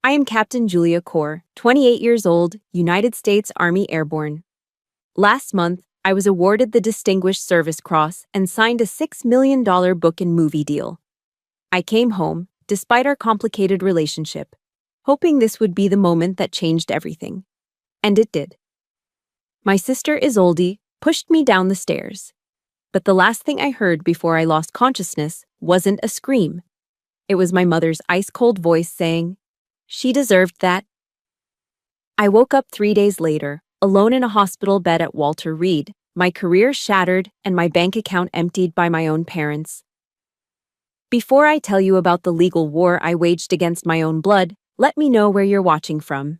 I am Captain Julia Core, 28 years old, United States Army Airborne. Last month, I was awarded the Distinguished Service Cross and signed a $6 million book and movie deal. I came home, despite our complicated relationship, hoping this would be the moment that changed everything. And it did. My sister Isolde pushed me down the stairs. But the last thing I heard before I lost consciousness wasn't a scream. It was my mother's ice-cold voice saying, "She deserved that." I woke up 3 days later, alone in a hospital bed at Walter Reed, my career shattered and my bank account emptied by my own parents. Before I tell you about the legal war I waged against my own blood, let me know where you're watching from.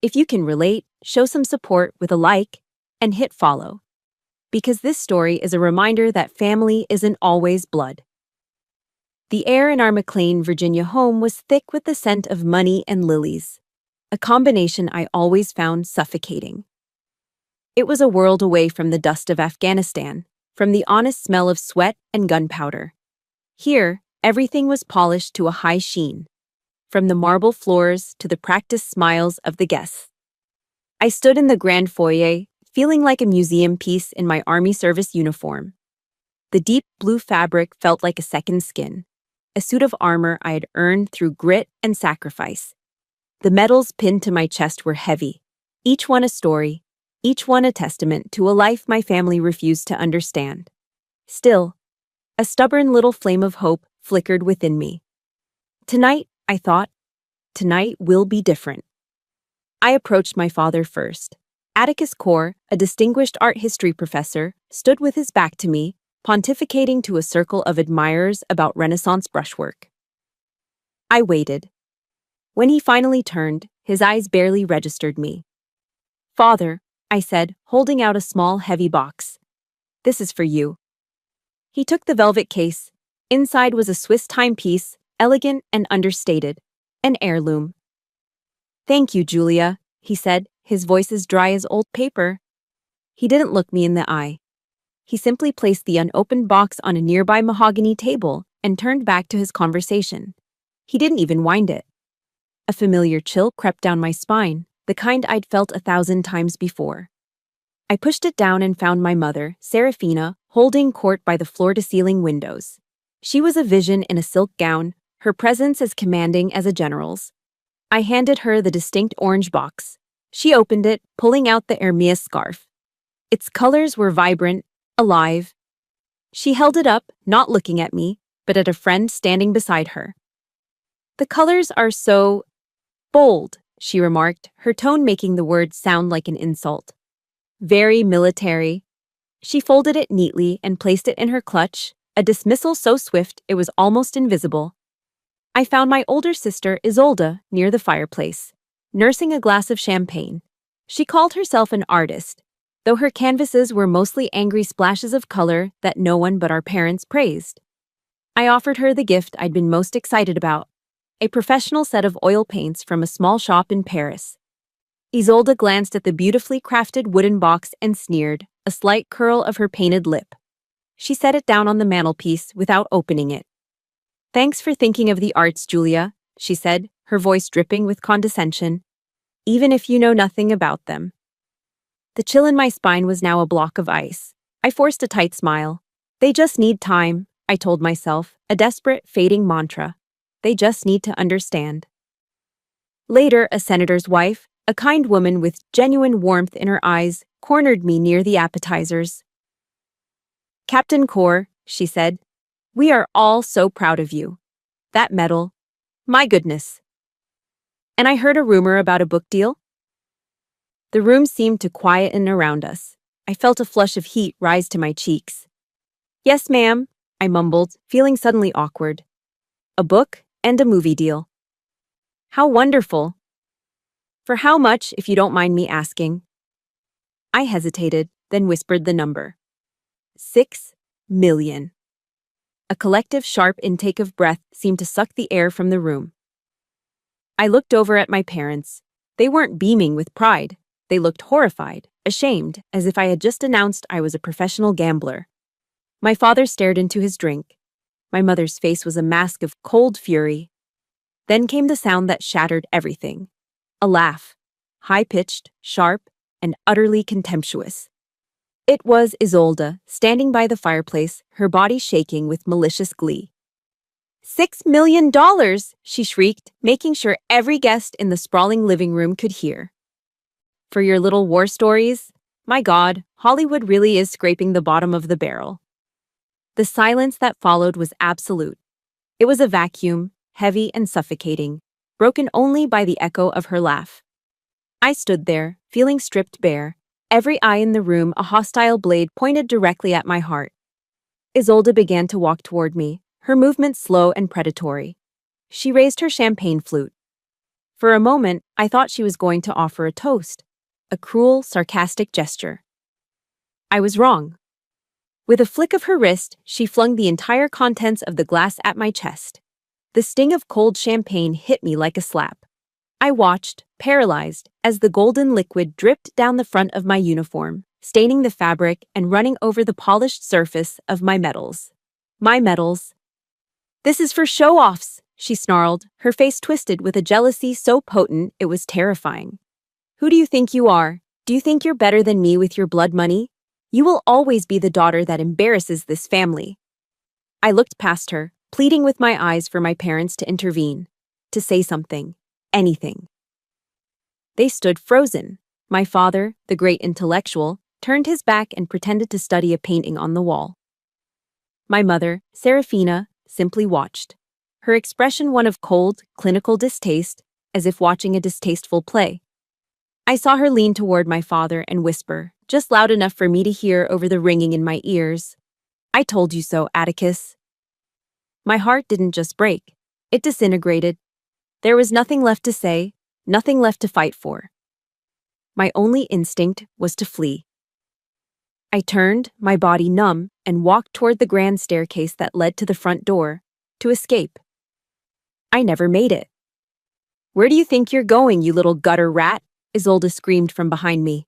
If you can relate, show some support with a like and hit follow. Because this story is a reminder that family isn't always blood. The air in our McLean, Virginia home was thick with the scent of money and lilies, a combination I always found suffocating. It was a world away from the dust of Afghanistan, from the honest smell of sweat and gunpowder. Here, everything was polished to a high sheen, from the marble floors to the practiced smiles of the guests. I stood in the grand foyer, feeling like a museum piece in my Army service uniform. The deep blue fabric felt like a second skin, a suit of armor I had earned through grit and sacrifice. The medals pinned to my chest were heavy, each one a story, each one a testament to a life my family refused to understand. Still, a stubborn little flame of hope flickered within me. Tonight, I thought, tonight will be different. I approached my father first. Atticus Core, a distinguished art history professor, stood with his back to me, pontificating to a circle of admirers about Renaissance brushwork. I waited. When he finally turned, his eyes barely registered me. "Father," I said, holding out a small, heavy box. "This is for you." He took the velvet case. Inside was a Swiss timepiece, elegant and understated, an heirloom. "Thank you, Julia," he said, his voice as dry as old paper. He didn't look me in the eye. He simply placed the unopened box on a nearby mahogany table and turned back to his conversation. He didn't even wind it. A familiar chill crept down my spine, the kind I'd felt 1,000 times before. I pushed it down and found my mother, Serafina, holding court by the floor-to-ceiling windows. She was a vision in a silk gown, her presence as commanding as a general's. I handed her the distinct orange box. She opened it, pulling out the Hermès scarf. Its colors were vibrant, alive. She held it up, not looking at me, but at a friend standing beside her. "The colors are so bold," she remarked, her tone making the words sound like an insult. "Very military." She folded it neatly and placed it in her clutch, a dismissal so swift it was almost invisible. I found my older sister Isolde near the fireplace, nursing a glass of champagne. She called herself an artist, though her canvases were mostly angry splashes of color that no one but our parents praised. I offered her the gift I'd been most excited about, a professional set of oil paints from a small shop in Paris. Isolde glanced at the beautifully crafted wooden box and sneered, a slight curl of her painted lip. She set it down on the mantelpiece without opening it. "Thanks for thinking of the arts, Julia," she said, her voice dripping with condescension, "even if you know nothing about them." The chill in my spine was now a block of ice. I forced a tight smile. "They just need time," I told myself, a desperate, fading mantra. "They just need to understand." Later, a senator's wife, a kind woman with genuine warmth in her eyes, cornered me near the appetizers. "Captain Core," she said, "we are all so proud of you. That medal, my goodness." And I heard a rumor about a book deal. The room seemed to quieten around us. I felt a flush of heat rise to my cheeks. "Yes, ma'am," I mumbled, feeling suddenly awkward. "A book and a movie deal." "How wonderful." "For how much, if you don't mind me asking?" I hesitated, then whispered the number. 6 million. A collective sharp intake of breath seemed to suck the air from the room. I looked over at my parents. They weren't beaming with pride. They looked horrified, ashamed, as if I had just announced I was a professional gambler. My father stared into his drink. My mother's face was a mask of cold fury. Then came the sound that shattered everything. A laugh. High-pitched, sharp, and utterly contemptuous. It was Isolde, standing by the fireplace, her body shaking with malicious glee. $6 million, she shrieked, making sure every guest in the sprawling living room could hear. For your little war stories? My God, Hollywood really is scraping the bottom of the barrel. The silence that followed was absolute. It was a vacuum, heavy and suffocating, broken only by the echo of her laugh. I stood there, feeling stripped bare, every eye in the room a hostile blade pointed directly at my heart. Isolde began to walk toward me, her movements slow and predatory. She raised her champagne flute. For a moment, I thought she was going to offer a toast, a cruel, sarcastic gesture. I was wrong. With a flick of her wrist, she flung the entire contents of the glass at my chest. The sting of cold champagne hit me like a slap. I watched, paralyzed, as the golden liquid dripped down the front of my uniform, staining the fabric and running over the polished surface of my medals. My medals. "This is for show-offs," she snarled, her face twisted with a jealousy so potent it was terrifying. "Who do you think you are? Do you think you're better than me with your blood money? You will always be the daughter that embarrasses this family." I looked past her, pleading with my eyes for my parents to intervene, to say something, anything. They stood frozen. My father, the great intellectual, turned his back and pretended to study a painting on the wall. My mother, Serafina, simply watched, her expression one of cold, clinical distaste, as if watching a distasteful play. I saw her lean toward my father and whisper, just loud enough for me to hear over the ringing in my ears, "I told you so, Atticus." My heart didn't just break, it disintegrated. There was nothing left to say, nothing left to fight for. My only instinct was to flee. I turned, my body numb, and walked toward the grand staircase that led to the front door, to escape. I never made it. "Where do you think you're going, you little gutter rat?" Isolde screamed from behind me.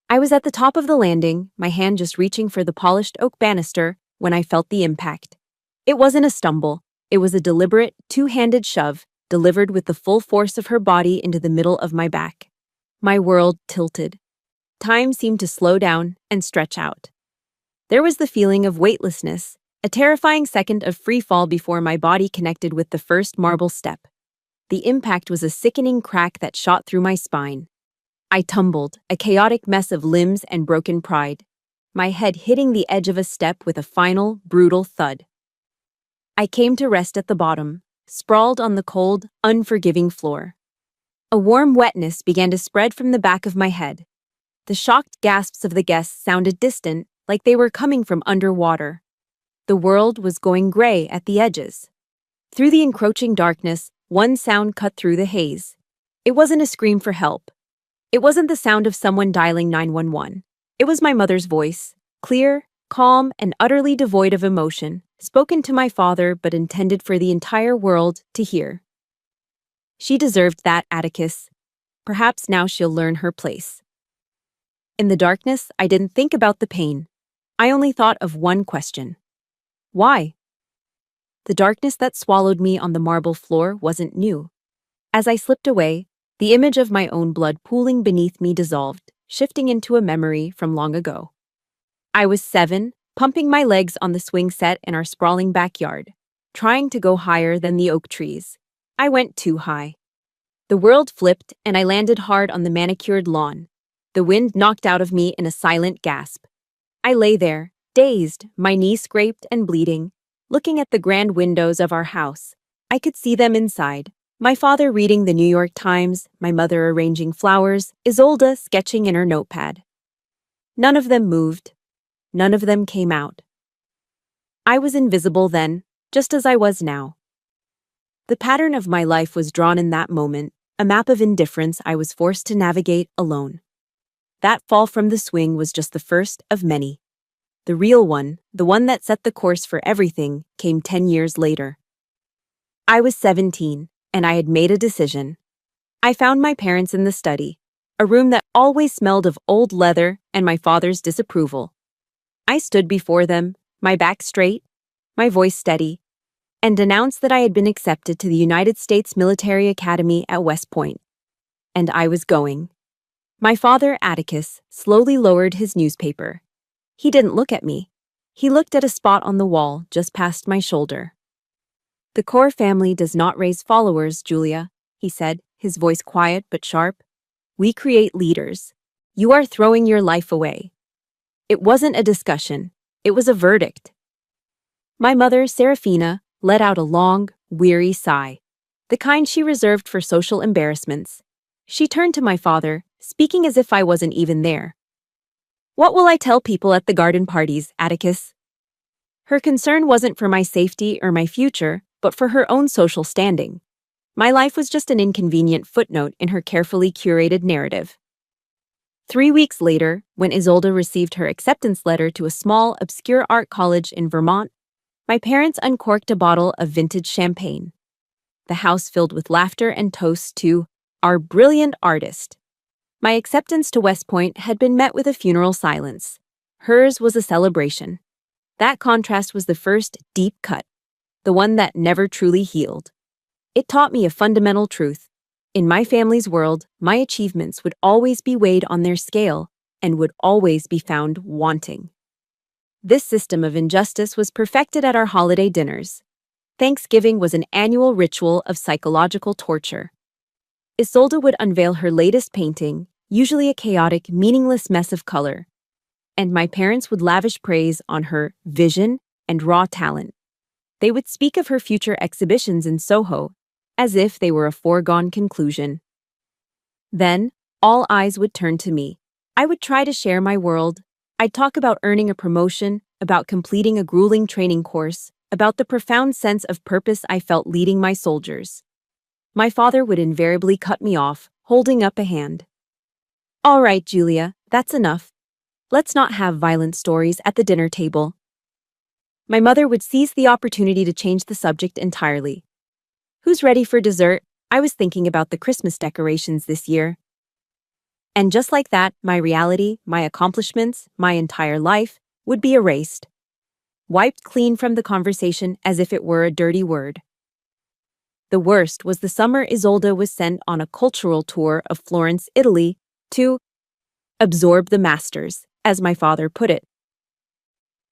I was at the top of the landing, my hand just reaching for the polished oak banister, when I felt the impact. It wasn't a stumble, it was a deliberate, two-handed shove, delivered with the full force of her body into the middle of my back. My world tilted. Time seemed to slow down and stretch out. There was the feeling of weightlessness, a terrifying second of free fall before my body connected with the first marble step. The impact was a sickening crack that shot through my spine. I tumbled, a chaotic mess of limbs and broken pride, my head hitting the edge of a step with a final, brutal thud. I came to rest at the bottom, sprawled on the cold, unforgiving floor. A warm wetness began to spread from the back of my head. The shocked gasps of the guests sounded distant, like they were coming from underwater. The world was going gray at the edges. Through the encroaching darkness, one sound cut through the haze. It wasn't a scream for help. It wasn't the sound of someone dialing 911. It was my mother's voice, clear, calm, and utterly devoid of emotion, spoken to my father but intended for the entire world to hear. She deserved that, Atticus. Perhaps now she'll learn her place. In the darkness, I didn't think about the pain. I only thought of one question. Why? The darkness that swallowed me on the marble floor wasn't new. As I slipped away, the image of my own blood pooling beneath me dissolved, shifting into a memory from long ago. I was 7, pumping my legs on the swing set in our sprawling backyard, trying to go higher than the oak trees. I went too high. The world flipped and I landed hard on the manicured lawn. The wind knocked out of me in a silent gasp. I lay there, dazed, my knee scraped and bleeding, looking at the grand windows of our house. I could see them inside. My father reading the New York Times, my mother arranging flowers, Isolde sketching in her notepad. None of them moved. None of them came out. I was invisible then, just as I was now. The pattern of my life was drawn in that moment, a map of indifference I was forced to navigate alone. That fall from the swing was just the first of many. The real one, the one that set the course for everything, came 10 years later. I was 17, and I had made a decision. I found my parents in the study, a room that always smelled of old leather and my father's disapproval. I stood before them, my back straight, my voice steady. and announced that I had been accepted to the United States Military Academy at West Point. And I was going. My father, Atticus, slowly lowered his newspaper. He didn't look at me. He looked at a spot on the wall just past my shoulder. "The Core family does not raise followers, Julia," he said, his voice quiet but sharp. "We create leaders. You are throwing your life away." It wasn't a discussion. It was a verdict. My mother, Serafina, let out a long, weary sigh, the kind she reserved for social embarrassments. She turned to my father, speaking as if I wasn't even there. "What will I tell people at the garden parties, Atticus?" Her concern wasn't for my safety or my future, but for her own social standing. My life was just an inconvenient footnote in her carefully curated narrative. 3 weeks later, when Isolde received her acceptance letter to a small, obscure art college in Vermont, my parents uncorked a bottle of vintage champagne. The house filled with laughter and toasts to our brilliant artist. My acceptance to West Point had been met with a funeral silence. Hers was a celebration. That contrast was the first deep cut, the one that never truly healed. It taught me a fundamental truth. In my family's world, my achievements would always be weighed on their scale and would always be found wanting. This system of injustice was perfected at our holiday dinners. Thanksgiving was an annual ritual of psychological torture. Isolde would unveil her latest painting, usually a chaotic, meaningless mess of color, and my parents would lavish praise on her vision and raw talent. They would speak of her future exhibitions in Soho, as if they were a foregone conclusion. Then, all eyes would turn to me. I would try to share my world. I'd talk about earning a promotion, about completing a grueling training course, about the profound sense of purpose I felt leading my soldiers. My father would invariably cut me off, holding up a hand. "All right, Julia, that's enough. Let's not have violent stories at the dinner table." My mother would seize the opportunity to change the subject entirely. "Who's ready for dessert? I was thinking about the Christmas decorations this year." And just like that, my reality, my accomplishments, my entire life would be erased, wiped clean from the conversation as if it were a dirty word. The worst was the summer Isolde was sent on a cultural tour of Florence, Italy, to absorb the masters, as my father put it.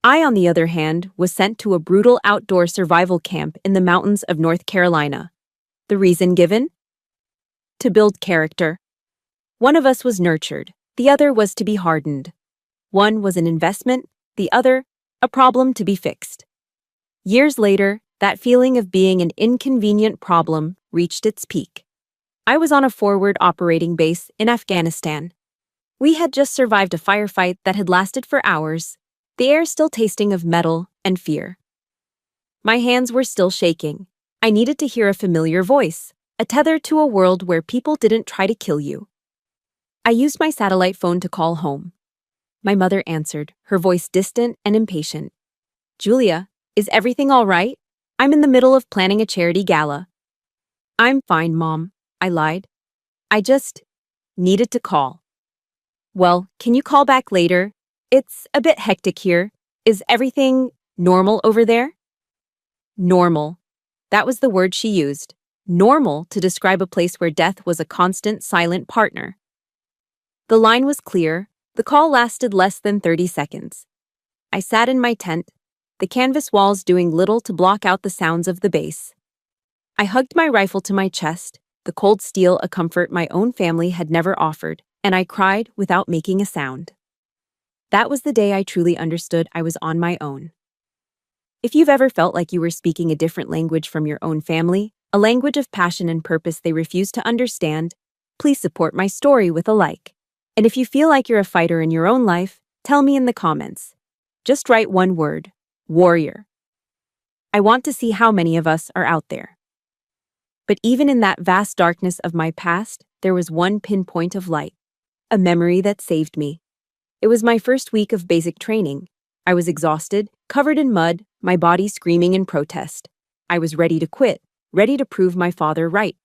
I, on the other hand, was sent to a brutal outdoor survival camp in the mountains of North Carolina. The reason given? To build character. One of us was nurtured, the other was to be hardened. One was an investment, the other, a problem to be fixed. Years later, that feeling of being an inconvenient problem reached its peak. I was on a forward operating base in Afghanistan. We had just survived a firefight that had lasted for hours, the air still tasting of metal and fear. My hands were still shaking. I needed to hear a familiar voice, a tether to a world where people didn't try to kill you. I used my satellite phone to call home. My mother answered, her voice distant and impatient. "Julia, is everything all right? I'm in the middle of planning a charity gala." "I'm fine, Mom," I lied. "I just needed to call." "Well, can you call back later? It's a bit hectic here. Is everything normal over there?" Normal. That was the word she used. Normal to describe a place where death was a constant, silent partner. The line was clear. The call lasted less than 30 seconds. I sat in my tent, the canvas walls doing little to block out the sounds of the base. I hugged my rifle to my chest, the cold steel a comfort my own family had never offered, and I cried without making a sound. That was the day I truly understood I was on my own. If you've ever felt like you were speaking a different language from your own family, a language of passion and purpose they refuse to understand, please support my story with a like. And if you feel like you're a fighter in your own life, tell me in the comments. Just write one word: warrior. I want to see how many of us are out there. But even in that vast darkness of my past, there was one pinpoint of light, a memory that saved me. It was my first week of basic training. I was exhausted, covered in mud, my body screaming in protest. I was ready to quit, ready to prove my father right.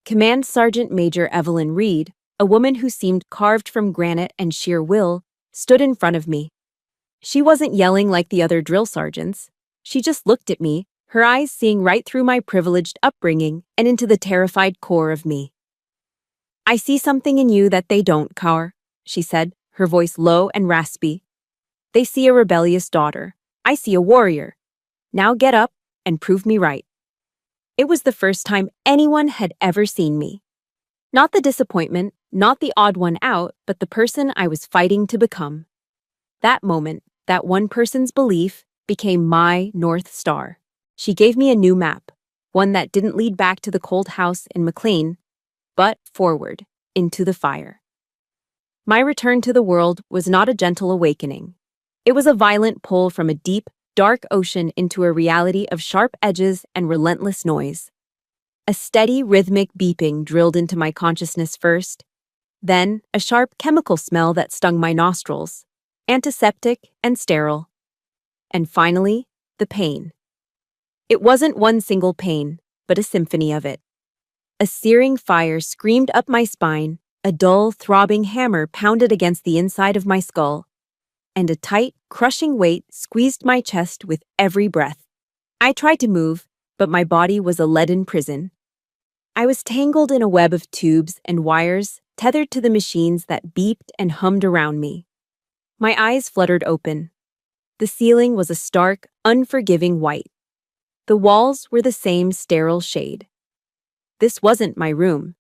Command Sergeant Major Evelyn Reed, a woman who seemed carved from granite and sheer will, stood in front of me. She wasn't yelling like the other drill sergeants. She just looked at me, her eyes seeing right through my privileged upbringing and into the terrified core of me. "I see something in you that they don't, Kaur," she said, her voice low and raspy. "They see a rebellious daughter. I see a warrior. Now get up and prove me right." It was the first time anyone had ever seen me. Not the disappointment, not the odd one out, but the person I was fighting to become. That moment, that one person's belief, became my North Star. She gave me a new map, one that didn't lead back to the cold house in McLean, but forward, into the fire. My return to the world was not a gentle awakening. It was a violent pull from a deep, dark ocean into a reality of sharp edges and relentless noise. A steady, rhythmic beeping drilled into my consciousness first, then a sharp chemical smell that stung my nostrils, antiseptic and sterile. And finally, the pain. It wasn't one single pain, but a symphony of it. A searing fire screamed up my spine, a dull, throbbing hammer pounded against the inside of my skull, and a tight, crushing weight squeezed my chest with every breath. I tried to move, but my body was a leaden prison. I was tangled in a web of tubes and wires, tethered to the machines that beeped and hummed around me. My eyes fluttered open. The ceiling was a stark, unforgiving white. The walls were the same sterile shade. This wasn't my room.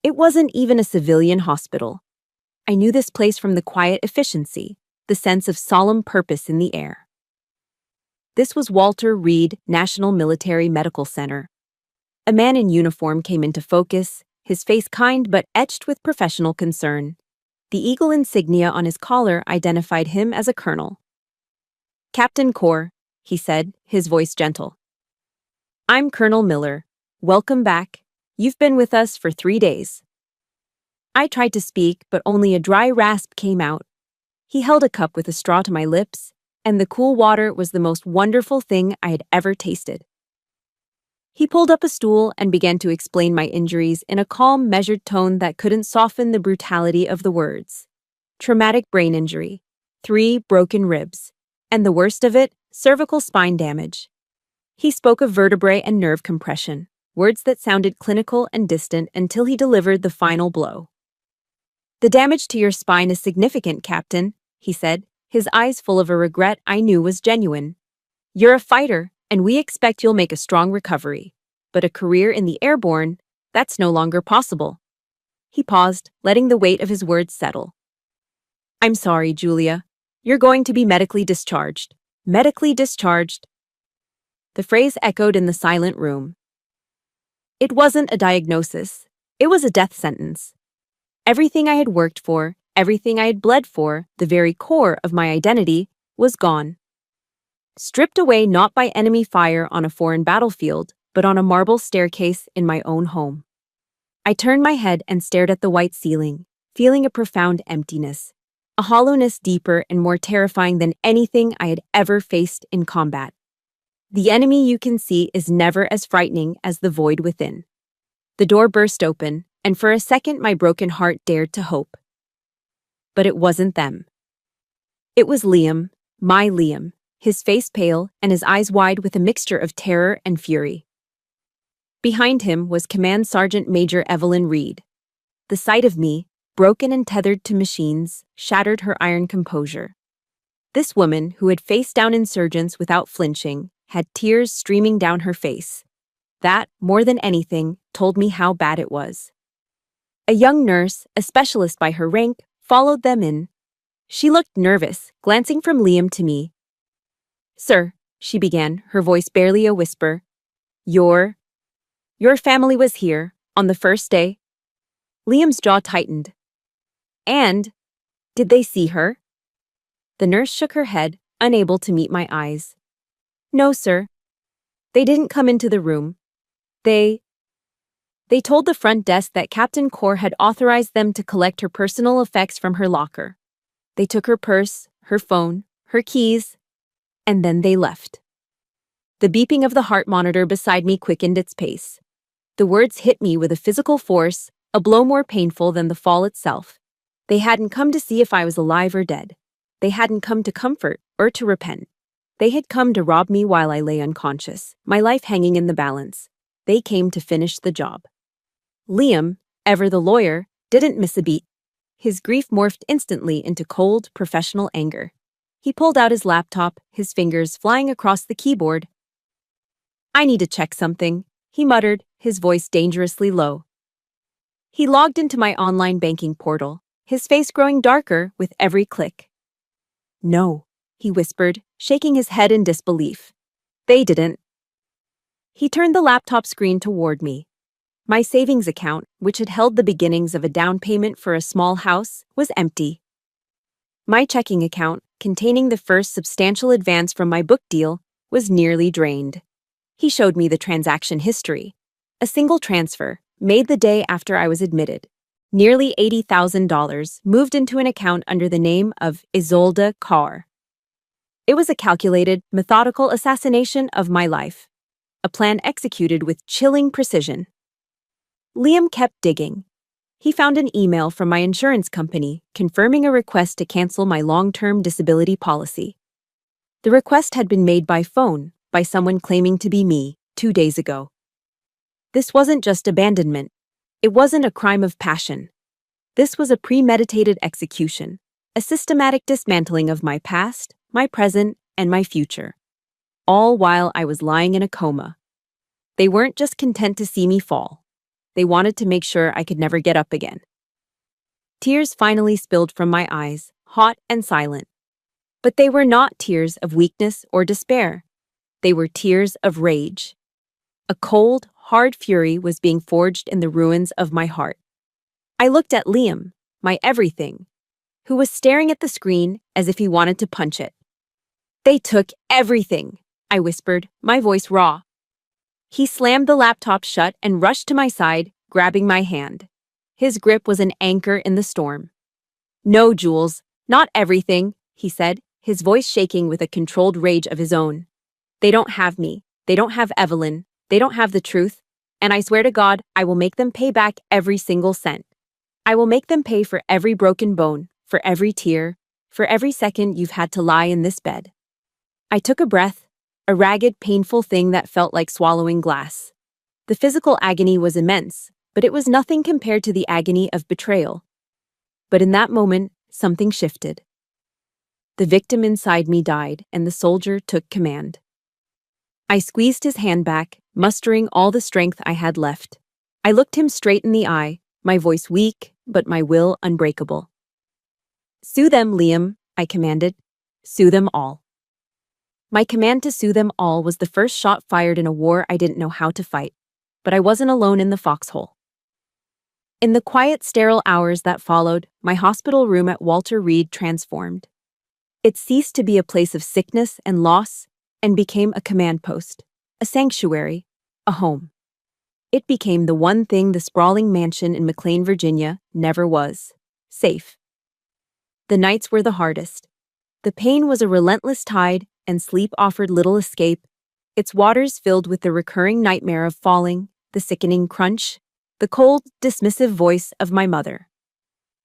It wasn't even a civilian hospital. I knew this place from the quiet efficiency, the sense of solemn purpose in the air. This was Walter Reed National Military Medical Center. A man in uniform came into focus, his face kind but etched with professional concern. The eagle insignia on his collar identified him as a colonel. "Captain Kaur," he said, his voice gentle. "I'm Colonel Miller. Welcome back. You've been with us for 3 days." I tried to speak, but only a dry rasp came out. He held a cup with a straw to my lips, and the cool water was the most wonderful thing I had ever tasted. He pulled up a stool and began to explain my injuries in a calm, measured tone that couldn't soften the brutality of the words. Traumatic brain injury, 3 broken ribs, and the worst of it, cervical spine damage. He spoke of vertebrae and nerve compression, words that sounded clinical and distant until he delivered the final blow. "The damage to your spine is significant, Captain," he said, his eyes full of a regret I knew was genuine. "You're a fighter, and we expect you'll make a strong recovery. But a career in the airborne, that's no longer possible." He paused, letting the weight of his words settle. "I'm sorry, Julia. You're going to be medically discharged. Medically discharged." The phrase echoed in the silent room. It wasn't a diagnosis. It was a death sentence. Everything I had worked for, everything I had bled for, the very core of my identity, was gone. Stripped away not by enemy fire on a foreign battlefield, but on a marble staircase in my own home. I turned my head and stared at the white ceiling, feeling a profound emptiness, a hollowness deeper and more terrifying than anything I had ever faced in combat. The enemy you can see is never as frightening as the void within. The door burst open, and for a second my broken heart dared to hope. But it wasn't them. It was Liam, my Liam, his face pale and his eyes wide with a mixture of terror and fury. Behind him was Command Sergeant Major Evelyn Reed. The sight of me, broken and tethered to machines, shattered her iron composure. This woman, who had faced down insurgents without flinching, had tears streaming down her face. That, more than anything, told me how bad it was. A young nurse, a specialist by her rank, followed them in. She looked nervous, glancing from Liam to me. "Sir," she began, her voice barely a whisper, Your family was here, on the first day." Liam's jaw tightened. "And, did they see her?" The nurse shook her head, unable to meet my eyes. "No, sir. They didn't come into the room. They told the front desk that Captain Kaur had authorized them to collect her personal effects from her locker. They took her purse, her phone, her keys, and then they left." The beeping of the heart monitor beside me quickened its pace. The words hit me with a physical force, a blow more painful than the fall itself. They hadn't come to see if I was alive or dead. They hadn't come to comfort or to repent. They had come to rob me while I lay unconscious, my life hanging in the balance. They came to finish the job. Liam, ever the lawyer, didn't miss a beat. His grief morphed instantly into cold, professional anger. He pulled out his laptop, his fingers flying across the keyboard. "I need to check something," he muttered, his voice dangerously low. He logged into my online banking portal, his face growing darker with every click. "No," he whispered, shaking his head in disbelief. "They didn't." He turned the laptop screen toward me. My savings account, which had held the beginnings of a down payment for a small house, was empty. My checking account, containing the first substantial advance from my book deal, was nearly drained. He showed me the transaction history. A single transfer, made the day after I was admitted. Nearly $80,000 moved into an account under the name of Isolde Carr. It was a calculated, methodical assassination of my life. A plan executed with chilling precision. Liam kept digging. He found an email from my insurance company confirming a request to cancel my long-term disability policy. The request had been made by phone by someone claiming to be me 2 days ago. This wasn't just abandonment. It wasn't a crime of passion. This was a premeditated execution, a systematic dismantling of my past, my present, and my future. All while I was lying in a coma. They weren't just content to see me fall. They wanted to make sure I could never get up again. Tears finally spilled from my eyes, hot and silent. But they were not tears of weakness or despair. They were tears of rage. A cold, hard fury was being forged in the ruins of my heart. I looked at Liam, my everything, who was staring at the screen as if he wanted to punch it. "They took everything," I whispered, my voice raw. He slammed the laptop shut and rushed to my side, grabbing my hand. His grip was an anchor in the storm. "No, Jules, not everything," he said, his voice shaking with a controlled rage of his own. "They don't have me. They don't have Evelyn. They don't have the truth. And I swear to God, I will make them pay back every single cent. I will make them pay for every broken bone, for every tear, for every second you've had to lie in this bed." I took a breath, a ragged, painful thing that felt like swallowing glass. The physical agony was immense, but it was nothing compared to the agony of betrayal. But in that moment, something shifted. The victim inside me died, and the soldier took command. I squeezed his hand back, mustering all the strength I had left. I looked him straight in the eye, my voice weak, but my will unbreakable. "Sue them, Liam," I commanded. "Sue them all." My command to sue them all was the first shot fired in a war I didn't know how to fight, but I wasn't alone in the foxhole. In the quiet, sterile hours that followed, my hospital room at Walter Reed transformed. It ceased to be a place of sickness and loss and became a command post, a sanctuary, a home. It became the one thing the sprawling mansion in McLean, Virginia, never was: safe. The nights were the hardest. The pain was a relentless tide, and sleep offered little escape, its waters filled with the recurring nightmare of falling, the sickening crunch, the cold, dismissive voice of my mother.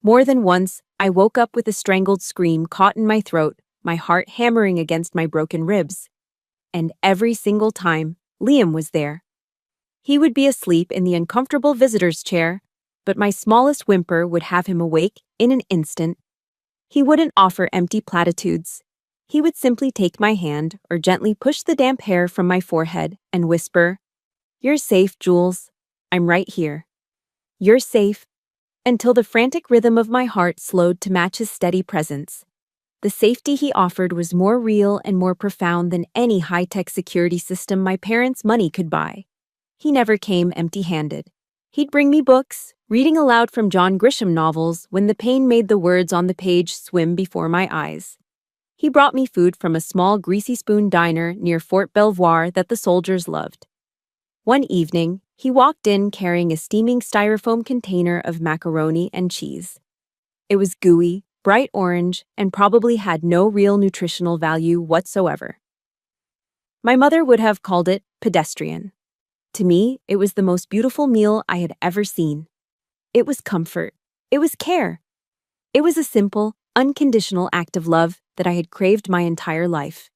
More than once, I woke up with a strangled scream caught in my throat, my heart hammering against my broken ribs. And every single time, Liam was there. He would be asleep in the uncomfortable visitor's chair, but my smallest whimper would have him awake in an instant. He wouldn't offer empty platitudes. He would simply take my hand or gently push the damp hair from my forehead and whisper, "You're safe, Jules. I'm right here. You're safe," until the frantic rhythm of my heart slowed to match his steady presence. The safety he offered was more real and more profound than any high-tech security system my parents' money could buy. He never came empty-handed. He'd bring me books, reading aloud from John Grisham novels when the pain made the words on the page swim before my eyes. He brought me food from a small greasy spoon diner near Fort Belvoir that the soldiers loved. One evening, he walked in carrying a steaming styrofoam container of macaroni and cheese. It was gooey, bright orange, and probably had no real nutritional value whatsoever. My mother would have called it pedestrian. To me, it was the most beautiful meal I had ever seen. It was comfort. It was care. It was a simple, unconditional act of love that I had craved my entire life.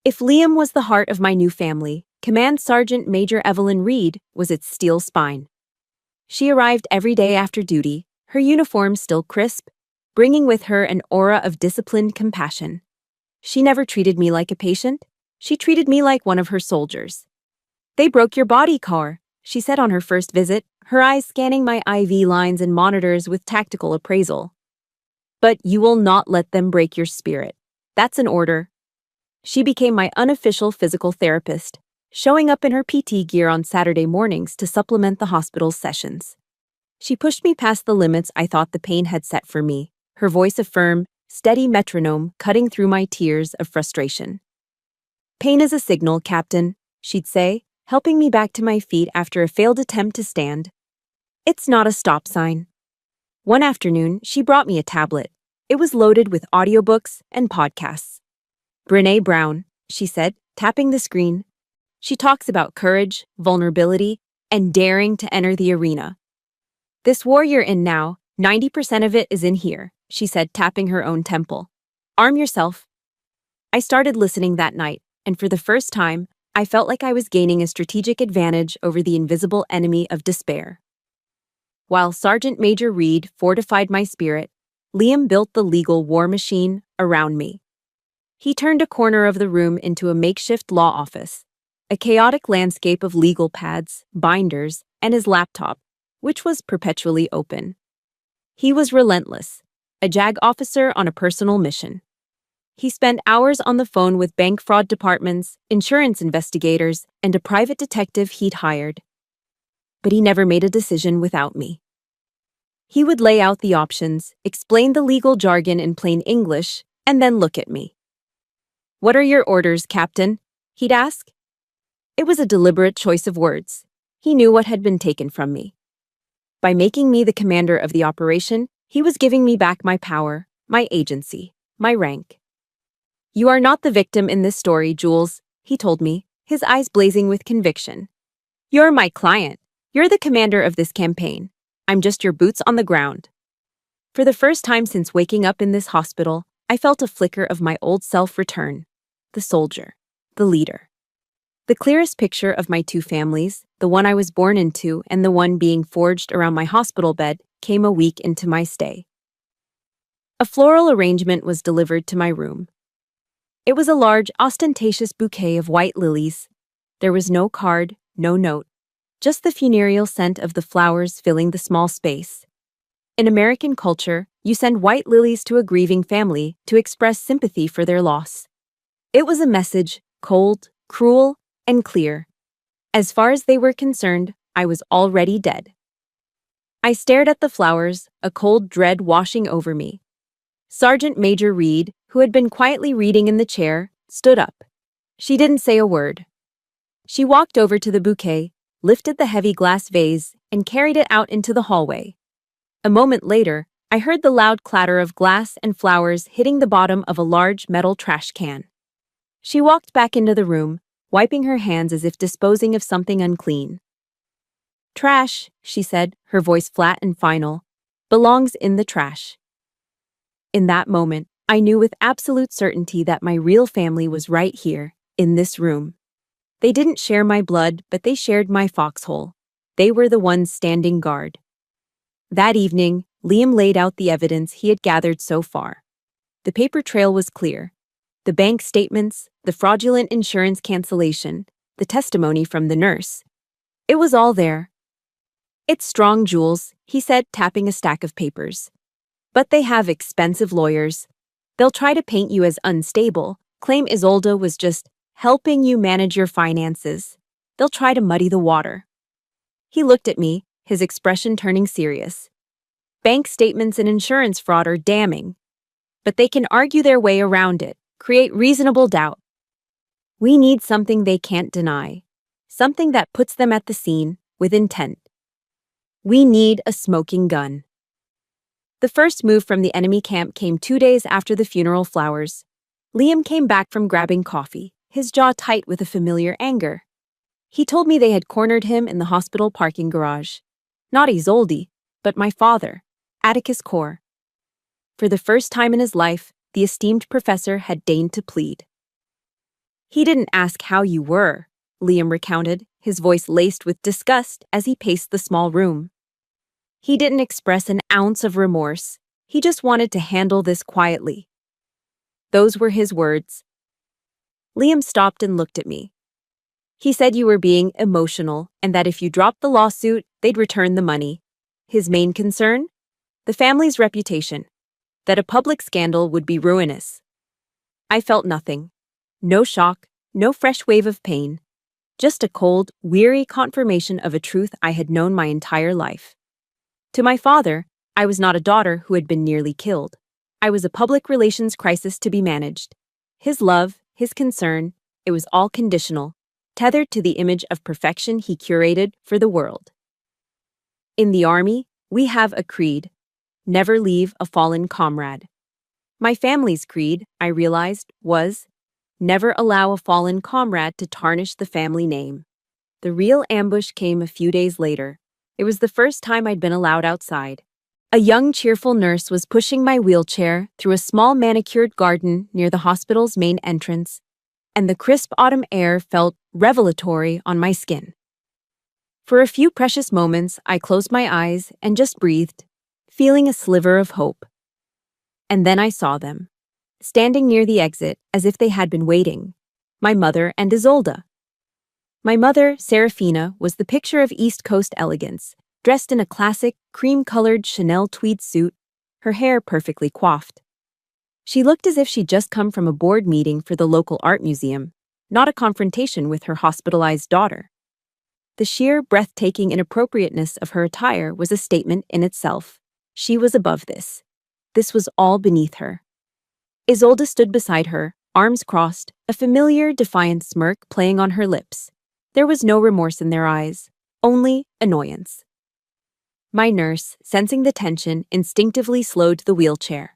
If Liam was the heart of my new family, Command Sergeant Major Evelyn Reed was its steel spine. She arrived every day after duty, her uniform still crisp, bringing with her an aura of disciplined compassion. She never treated me like a patient. She treated me like one of her soldiers. "They broke your body, Car," she said on her first visit, her eyes scanning my IV lines and monitors with tactical appraisal. "But you will not let them break your spirit. That's an order." She became my unofficial physical therapist, showing up in her PT gear on Saturday mornings to supplement the hospital's sessions. She pushed me past the limits I thought the pain had set for me, her voice a firm, steady metronome cutting through my tears of frustration. "Pain is a signal, Captain," she'd say, helping me back to my feet after a failed attempt to stand. "It's not a stop sign." One afternoon, she brought me a tablet. It was loaded with audiobooks and podcasts. "Brené Brown," she said, tapping the screen. "She talks about courage, vulnerability, and daring to enter the arena. This war you're in now, 90% of it is in here," she said, tapping her own temple. "Arm yourself." I started listening that night, and for the first time, I felt like I was gaining a strategic advantage over the invisible enemy of despair. While Sergeant Major Reed fortified my spirit, Liam built the legal war machine around me. He turned a corner of the room into a makeshift law office, a chaotic landscape of legal pads, binders, and his laptop, which was perpetually open. He was relentless, a JAG officer on a personal mission. He spent hours on the phone with bank fraud departments, insurance investigators, and a private detective he'd hired. But he never made a decision without me. He would lay out the options, explain the legal jargon in plain English, and then look at me. "What are your orders, Captain?" he'd ask. It was a deliberate choice of words. He knew what had been taken from me. By making me the commander of the operation, he was giving me back my power, my agency, my rank. "You are not the victim in this story, Jules," he told me, his eyes blazing with conviction. "You're my client. You're the commander of this campaign. I'm just your boots on the ground." For the first time since waking up in this hospital, I felt a flicker of my old self return. The soldier, the leader. The clearest picture of my two families, the one I was born into and the one being forged around my hospital bed, came a week into my stay. A floral arrangement was delivered to my room. It was a large, ostentatious bouquet of white lilies. There was no card, no note, just the funereal scent of the flowers filling the small space. In American culture, you send white lilies to a grieving family to express sympathy for their loss. It was a message, cold, cruel, and clear. As far as they were concerned, I was already dead. I stared at the flowers, a cold dread washing over me. Sergeant Major Reed, who had been quietly reading in the chair, stood up. She didn't say a word. She walked over to the bouquet, lifted the heavy glass vase, and carried it out into the hallway. A moment later, I heard the loud clatter of glass and flowers hitting the bottom of a large metal trash can. She walked back into the room, wiping her hands as if disposing of something unclean. "Trash," she said, her voice flat and final, "belongs in the trash." In that moment, I knew with absolute certainty that my real family was right here, in this room. They didn't share my blood, but they shared my foxhole. They were the ones standing guard. That evening, Liam laid out the evidence he had gathered so far. The paper trail was clear. The bank statements, the fraudulent insurance cancellation, the testimony from the nurse. It was all there. "It's strong, Jules," he said, tapping a stack of papers. "But they have expensive lawyers. They'll try to paint you as unstable, claim Isolde was just helping you manage your finances. They'll try to muddy the water." He looked at me, his expression turning serious. "Bank statements and insurance fraud are damning. But they can argue their way around it, create reasonable doubt. We need something they can't deny, something that puts them at the scene, with intent. We need a smoking gun." The first move from the enemy camp came 2 days after the funeral flowers. Liam came back from grabbing coffee, his jaw tight with a familiar anger. He told me they had cornered him in the hospital parking garage. Not Isolde, but my father, Atticus Core. For the first time in his life, the esteemed professor had deigned to plead. He didn't ask how you were, Liam recounted, his voice laced with disgust as he paced the small room. He didn't express an ounce of remorse. He just wanted to handle this quietly. Those were his words. Liam stopped and looked at me. He said you were being emotional and that if you dropped the lawsuit, they'd return the money. His main concern? The family's reputation. That a public scandal would be ruinous. I felt nothing. No shock, no fresh wave of pain. Just a cold, weary confirmation of a truth I had known my entire life. To my father, I was not a daughter who had been nearly killed. I was a public relations crisis to be managed. His love, his concern, it was all conditional, tethered to the image of perfection he curated for the world. In the army, we have a creed: never leave a fallen comrade. My family's creed, I realized, was never allow a fallen comrade to tarnish the family name. The real ambush came a few days later. It was the first time I'd been allowed outside. A young, cheerful nurse was pushing my wheelchair through a small manicured garden near the hospital's main entrance, and the crisp autumn air felt revelatory on my skin. For a few precious moments, I closed my eyes and just breathed, feeling a sliver of hope. And then I saw them, standing near the exit as if they had been waiting, my mother and Isolde. My mother, Serafina, was the picture of East Coast elegance, dressed in a classic, cream-colored Chanel tweed suit, her hair perfectly coiffed. She looked as if she'd just come from a board meeting for the local art museum, not a confrontation with her hospitalized daughter. The sheer, breathtaking inappropriateness of her attire was a statement in itself. She was above this. This was all beneath her. Isolde stood beside her, arms crossed, a familiar, defiant smirk playing on her lips. There was no remorse in their eyes, only annoyance. My nurse, sensing the tension, instinctively slowed the wheelchair.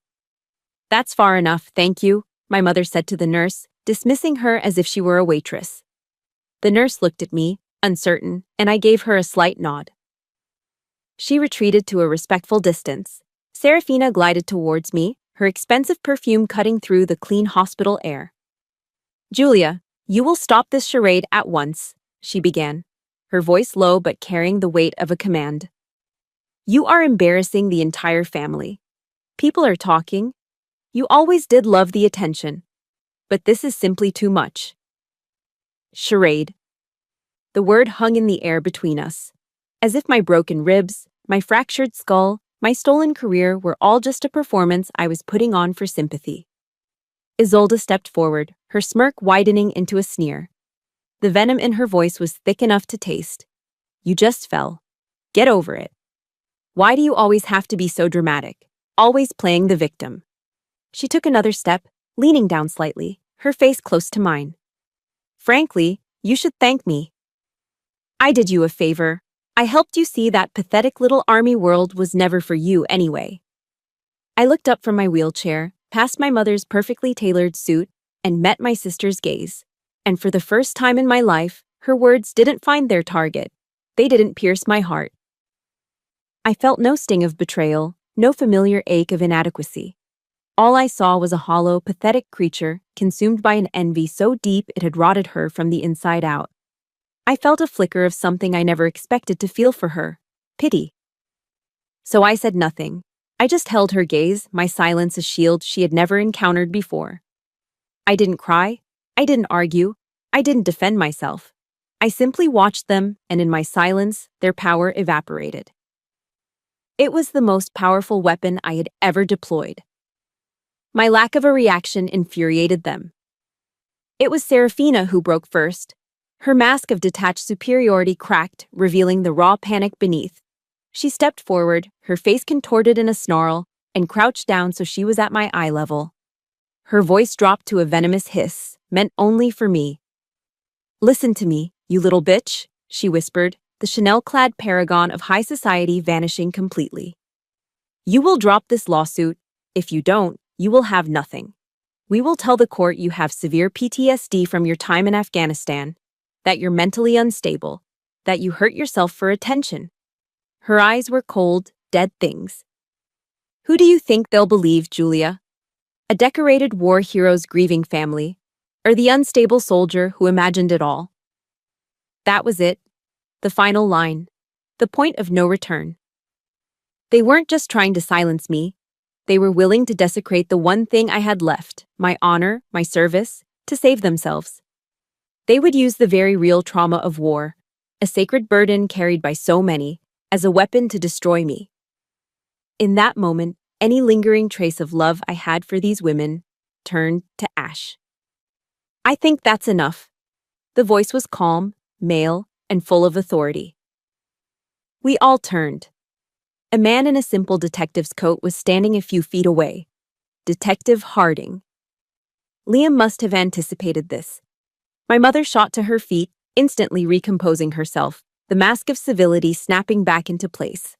"That's far enough, thank you," my mother said to the nurse, dismissing her as if she were a waitress. The nurse looked at me, uncertain, and I gave her a slight nod. She retreated to a respectful distance. Serafina glided towards me, her expensive perfume cutting through the clean hospital air. "Julia, you will stop this charade at once," she began, her voice low but carrying the weight of a command. "You are embarrassing the entire family. People are talking. You always did love the attention. But this is simply too much." Charade. The word hung in the air between us, as if my broken ribs, my fractured skull, my stolen career were all just a performance I was putting on for sympathy. Isolde stepped forward, her smirk widening into a sneer. The venom in her voice was thick enough to taste. "You just fell. Get over it. Why do you always have to be so dramatic, always playing the victim?" She took another step, leaning down slightly, her face close to mine. "Frankly, you should thank me. I did you a favor. I helped you see that pathetic little army world was never for you anyway." I looked up from my wheelchair, past my mother's perfectly tailored suit, and met my sister's gaze. And for the first time in my life, her words didn't find their target. They didn't pierce my heart. I felt no sting of betrayal, no familiar ache of inadequacy. All I saw was a hollow, pathetic creature, consumed by an envy so deep it had rotted her from the inside out. I felt a flicker of something I never expected to feel for her: pity. So I said nothing. I just held her gaze, my silence a shield she had never encountered before. I didn't cry. I didn't argue. I didn't defend myself. I simply watched them, and in my silence, their power evaporated. It was the most powerful weapon I had ever deployed. My lack of a reaction infuriated them. It was Serafina who broke first. Her mask of detached superiority cracked, revealing the raw panic beneath. She stepped forward, her face contorted in a snarl, and crouched down so she was at my eye level. Her voice dropped to a venomous hiss, meant only for me. "Listen to me, you little bitch," she whispered, the Chanel-clad paragon of high society vanishing completely. "You will drop this lawsuit. If you don't, you will have nothing. We will tell the court you have severe PTSD from your time in Afghanistan, that you're mentally unstable, that you hurt yourself for attention." Her eyes were cold, dead things. "Who do you think they'll believe, Julia? A decorated war hero's grieving family? or the unstable soldier who imagined it all? That was it. The final line. The point of no return. They weren't just trying to silence me. They were willing to desecrate the one thing I had left, my honor, my service, to save themselves. They would use the very real trauma of war, a sacred burden carried by so many, as a weapon to destroy me. In that moment, any lingering trace of love I had for these women turned to ash. I think that's enough. The voice was calm, male, and full of authority. We all turned. A man in a simple detective's coat was standing a few feet away. Detective Harding. Liam must have anticipated this. My mother shot to her feet, instantly recomposing herself, the mask of civility snapping back into place.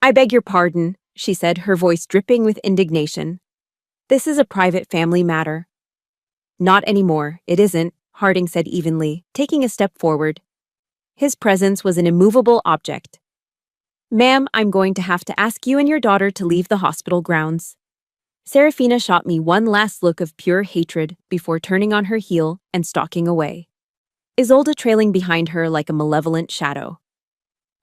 "I beg your pardon," she said, her voice dripping with indignation. "This is a private family matter." "Not anymore, it isn't," Harding said evenly, taking a step forward. His presence was an immovable object. "Ma'am, I'm going to have to ask you and your daughter to leave the hospital grounds." Serafina shot me one last look of pure hatred before turning on her heel and stalking away, Isolde trailing behind her like a malevolent shadow.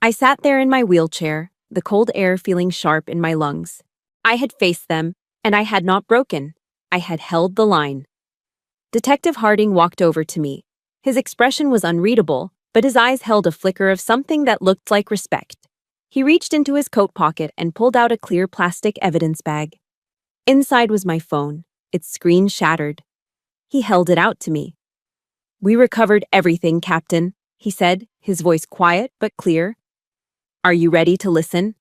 I sat there in my wheelchair, the cold air feeling sharp in my lungs. I had faced them, and I had not broken. I had held the line. Detective Harding walked over to me. His expression was unreadable, but his eyes held a flicker of something that looked like respect. He reached into his coat pocket and pulled out a clear plastic evidence bag. Inside was my phone, its screen shattered. He held it out to me. "We recovered everything, Captain," he said, his voice quiet but clear. "Are you ready to listen?"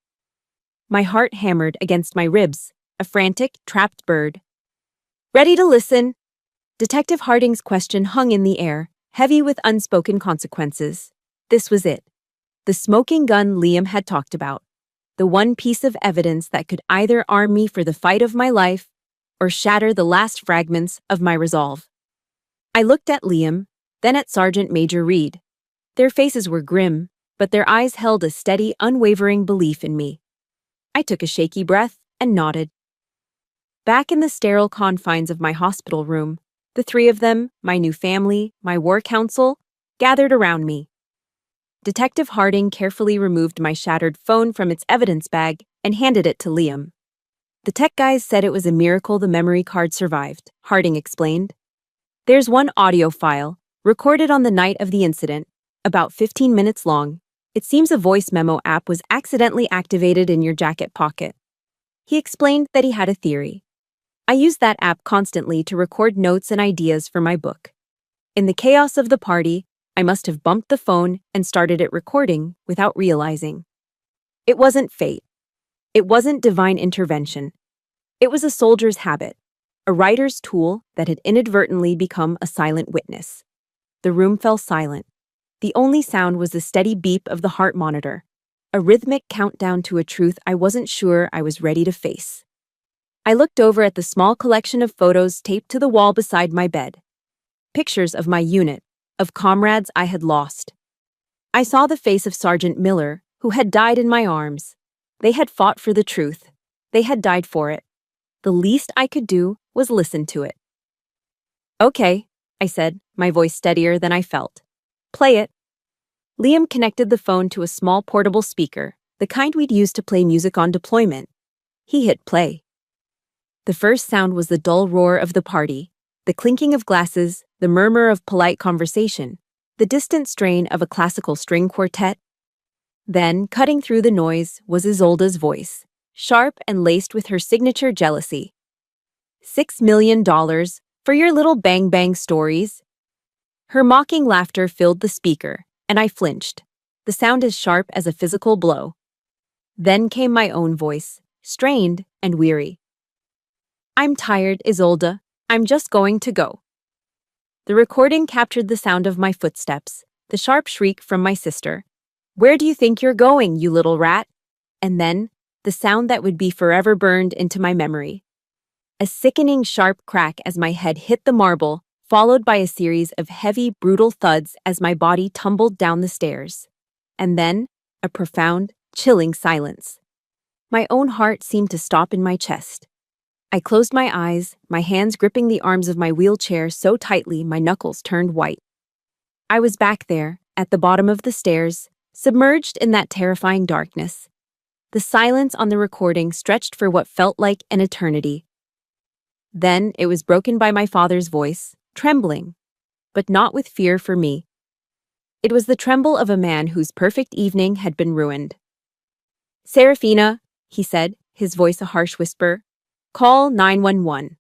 My heart hammered against my ribs, a frantic, trapped bird. "Ready to listen?" Detective Harding's question hung in the air, heavy with unspoken consequences. This was it. The smoking gun Liam had talked about. The one piece of evidence that could either arm me for the fight of my life or shatter the last fragments of my resolve. I looked at Liam, then at Sergeant Major Reed. Their faces were grim, but their eyes held a steady, unwavering belief in me. I took a shaky breath and nodded. Back in the sterile confines of my hospital room, the three of them, my new family, my war council, gathered around me. Detective Harding carefully removed my shattered phone from its evidence bag and handed it to Liam. "The tech guys said it was a miracle the memory card survived," Harding explained. "There's one audio file, recorded on the night of the incident, about 15 minutes long. It seems a voice memo app was accidentally activated in your jacket pocket." He explained that he had a theory. I used that app constantly to record notes and ideas for my book. In the chaos of the party, I must have bumped the phone and started it recording without realizing. It wasn't fate. It wasn't divine intervention. It was a soldier's habit, a writer's tool that had inadvertently become a silent witness. The room fell silent. The only sound was the steady beep of the heart monitor, a rhythmic countdown to a truth I wasn't sure I was ready to face. I looked over at the small collection of photos taped to the wall beside my bed. Pictures of my unit, of comrades I had lost. I saw the face of Sergeant Miller, who had died in my arms. They had fought for the truth. They had died for it. The least I could do was listen to it. "Okay," I said, my voice steadier than I felt. "Play it." Liam connected the phone to a small portable speaker, the kind we'd use to play music on deployment. He hit play. The first sound was the dull roar of the party, the clinking of glasses, the murmur of polite conversation, the distant strain of a classical string quartet. Then, cutting through the noise, was Isolde's voice, sharp and laced with her signature jealousy. $6 million for your little bang-bang stories." Her mocking laughter filled the speaker, and I flinched, the sound as sharp as a physical blow. Then came my own voice, strained and weary. "I'm tired, Isolde. I'm just going to go." The recording captured the sound of my footsteps, the sharp shriek from my sister. "Where do you think you're going, you little rat?" And then, the sound that would be forever burned into my memory. A sickening sharp crack as my head hit the marble, followed by a series of heavy, brutal thuds as my body tumbled down the stairs. And then, a profound, chilling silence. My own heart seemed to stop in my chest. I closed my eyes, my hands gripping the arms of my wheelchair so tightly my knuckles turned white. I was back there, at the bottom of the stairs, submerged in that terrifying darkness. The silence on the recording stretched for what felt like an eternity. Then it was broken by my father's voice, trembling, but not with fear for me. It was the tremble of a man whose perfect evening had been ruined. "Serafina," he said, his voice a harsh whisper, "call 911.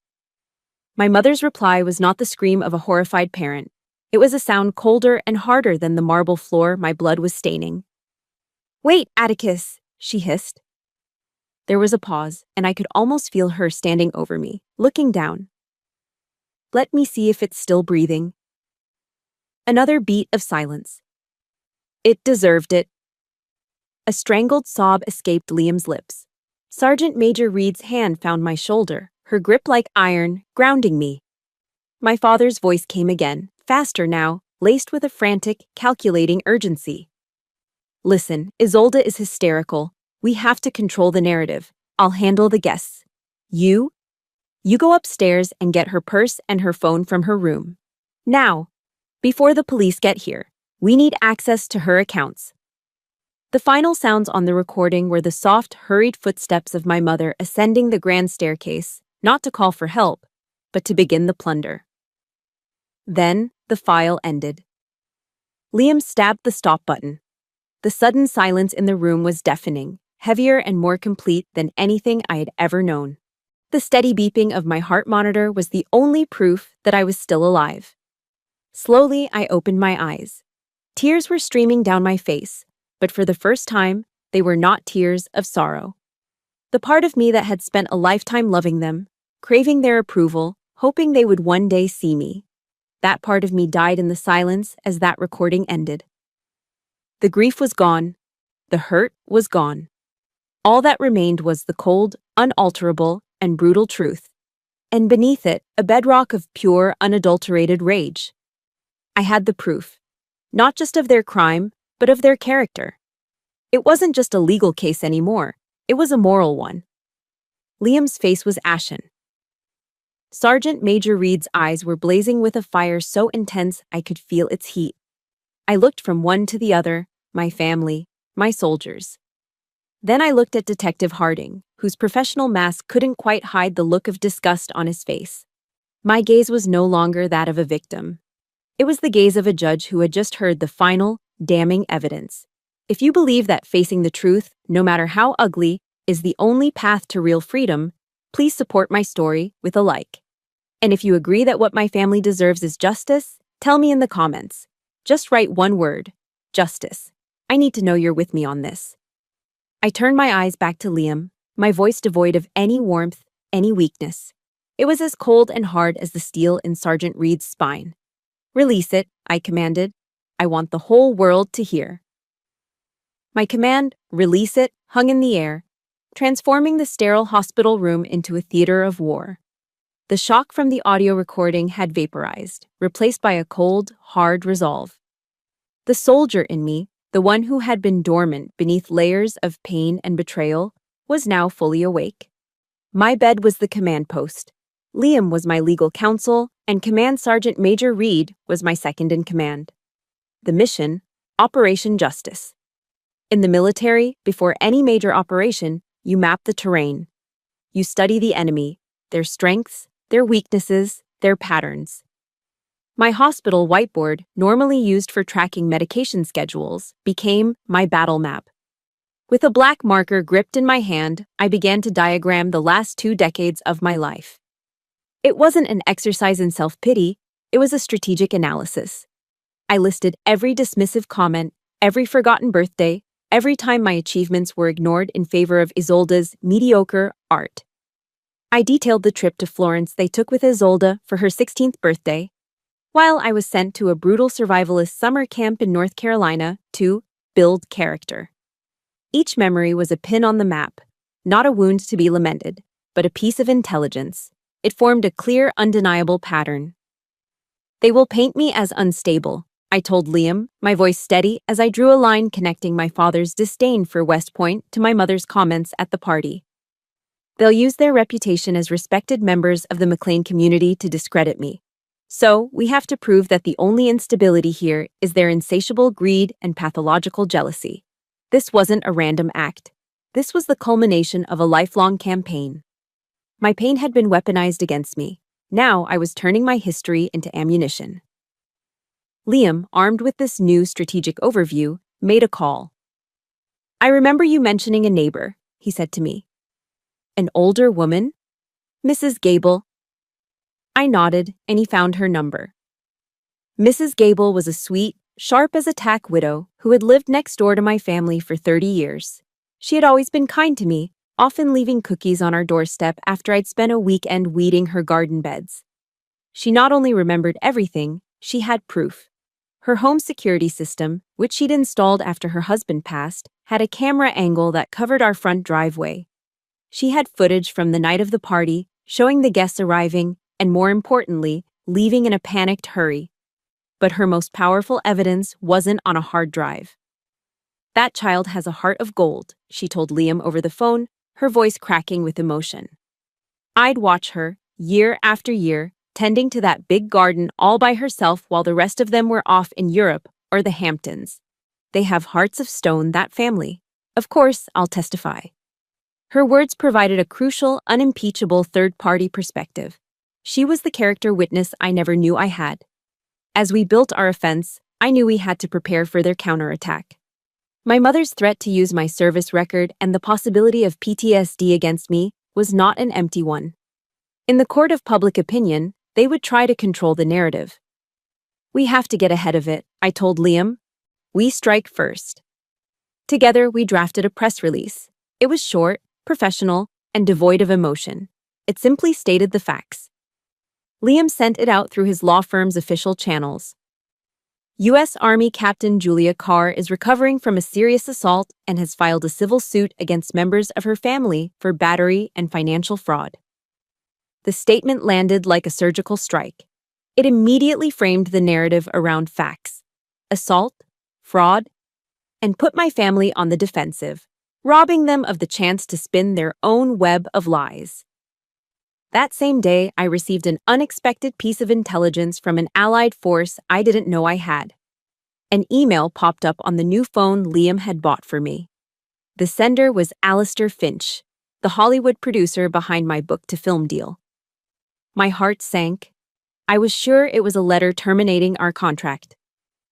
My mother's reply was not the scream of a horrified parent. It was a sound colder and harder than the marble floor my blood was staining. "Wait, Atticus," she hissed. There was a pause, and I could almost feel her standing over me, looking down. "Let me see if it's still breathing." Another beat of silence. It deserved it. A strangled sob escaped Liam's lips. Sergeant Major Reed's hand found my shoulder, her grip like iron, grounding me. My father's voice came again, faster now, laced with a frantic, calculating urgency. "Listen, Isolde is hysterical. We have to control the narrative. I'll handle the guests. You go upstairs and get her purse and her phone from her room. Now, before the police get here, we need access to her accounts." The final sounds on the recording were the soft, hurried footsteps of my mother ascending the grand staircase, not to call for help, but to begin the plunder. Then, the file ended. Liam stabbed the stop button. The sudden silence in the room was deafening, heavier and more complete than anything I had ever known. The steady beeping of my heart monitor was the only proof that I was still alive. Slowly, I opened my eyes. Tears were streaming down my face, but for the first time, they were not tears of sorrow. The part of me that had spent a lifetime loving them, craving their approval, hoping they would one day see me, that part of me died in the silence as that recording ended. The grief was gone. The hurt was gone. All that remained was the cold, unalterable, and brutal truth. And beneath it, a bedrock of pure, unadulterated rage. I had the proof, not just of their crime, but of their character. It wasn't just a legal case anymore. It was a moral one. Liam's face was ashen. Sergeant Major Reed's eyes were blazing with a fire so intense I could feel its heat. I looked from one to the other, my family, my soldiers. Then I looked at Detective Harding, whose professional mask couldn't quite hide the look of disgust on his face. My gaze was no longer that of a victim. It was the gaze of a judge who had just heard the final, damning evidence. If you believe that facing the truth, no matter how ugly, is the only path to real freedom, please support my story with a like. And if you agree that what my family deserves is justice, tell me in the comments. Just write one word: justice. I need to know you're with me on this. I turned my eyes back to Liam, my voice devoid of any warmth, any weakness. It was as cold and hard as the steel in Sergeant Reed's spine. "Release it," I commanded. "I want the whole world to hear." My command, "Release it," hung in the air, transforming the sterile hospital room into a theater of war. The shock from the audio recording had vaporized, replaced by a cold, hard resolve. The soldier in me, the one who had been dormant beneath layers of pain and betrayal, was now fully awake. My bed was the command post. Liam was my legal counsel, and Command Sergeant Major Reed was my second in command. The mission, Operation Justice. In the military, before any major operation, you map the terrain. You study the enemy, their strengths, their weaknesses, their patterns. My hospital whiteboard, normally used for tracking medication schedules, became my battle map. With a black marker gripped in my hand, I began to diagram the last 2 decades of my life. It wasn't an exercise in self-pity, it was a strategic analysis. I listed every dismissive comment, every forgotten birthday, every time my achievements were ignored in favor of Isolde's mediocre art. I detailed the trip to Florence they took with Isolde for her 16th birthday, while I was sent to a brutal survivalist summer camp in North Carolina to build character. Each memory was a pin on the map, not a wound to be lamented, but a piece of intelligence. It formed a clear, undeniable pattern. "They will paint me as unstable," I told Liam, my voice steady as I drew a line connecting my father's disdain for West Point to my mother's comments at the party. They'll use their reputation as respected members of the McLean community to discredit me. So, we have to prove that the only instability here is their insatiable greed and pathological jealousy. This wasn't a random act. This was the culmination of a lifelong campaign. My pain had been weaponized against me. Now I was turning my history into ammunition. Liam, armed with this new strategic overview, made a call. "I remember you mentioning a neighbor," he said to me. "An older woman? Mrs. Gable?" I nodded, and he found her number. Mrs. Gable was a sweet, sharp-as-a-tack widow who had lived next door to my family for 30 years. She had always been kind to me, often leaving cookies on our doorstep after I'd spent a weekend weeding her garden beds. She not only remembered everything, she had proof. Her home security system, which she'd installed after her husband passed, had a camera angle that covered our front driveway. She had footage from the night of the party, showing the guests arriving, and more importantly, leaving in a panicked hurry. But her most powerful evidence wasn't on a hard drive. "That child has a heart of gold," she told Liam over the phone, her voice cracking with emotion. I'd watch her, year after year, tending to that big garden all by herself while the rest of them were off in Europe or the Hamptons. They have hearts of stone, that family. Of course, I'll testify. Her words provided a crucial, unimpeachable third-party perspective. She was the character witness I never knew I had. As we built our offense, I knew we had to prepare for their counterattack. My mother's threat to use my service record and the possibility of PTSD against me was not an empty one. In the court of public opinion, they would try to control the narrative. "We have to get ahead of it," I told Liam. "We strike first." Together, we drafted a press release. It was short, professional, and devoid of emotion. It simply stated the facts. Liam sent it out through his law firm's official channels. U.S. Army Captain Julia Carr is recovering from a serious assault and has filed a civil suit against members of her family for battery and financial fraud. The statement landed like a surgical strike. It immediately framed the narrative around facts, assault, fraud, and put my family on the defensive, robbing them of the chance to spin their own web of lies. That same day, I received an unexpected piece of intelligence from an allied force I didn't know I had. An email popped up on the new phone Liam had bought for me. The sender was Alistair Finch, the Hollywood producer behind my book-to-film deal. My heart sank. I was sure it was a letter terminating our contract.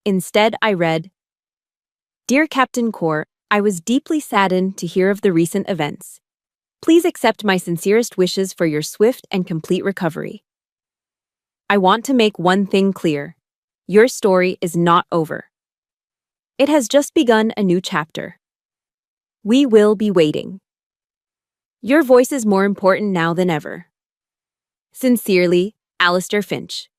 Instead, I read, "Dear Captain Carr, I was deeply saddened to hear of the recent events. Please accept my sincerest wishes for your swift and complete recovery. I want to make one thing clear. Your story is not over. It has just begun a new chapter. We will be waiting. Your voice is more important now than ever. Sincerely, Alistair Finch."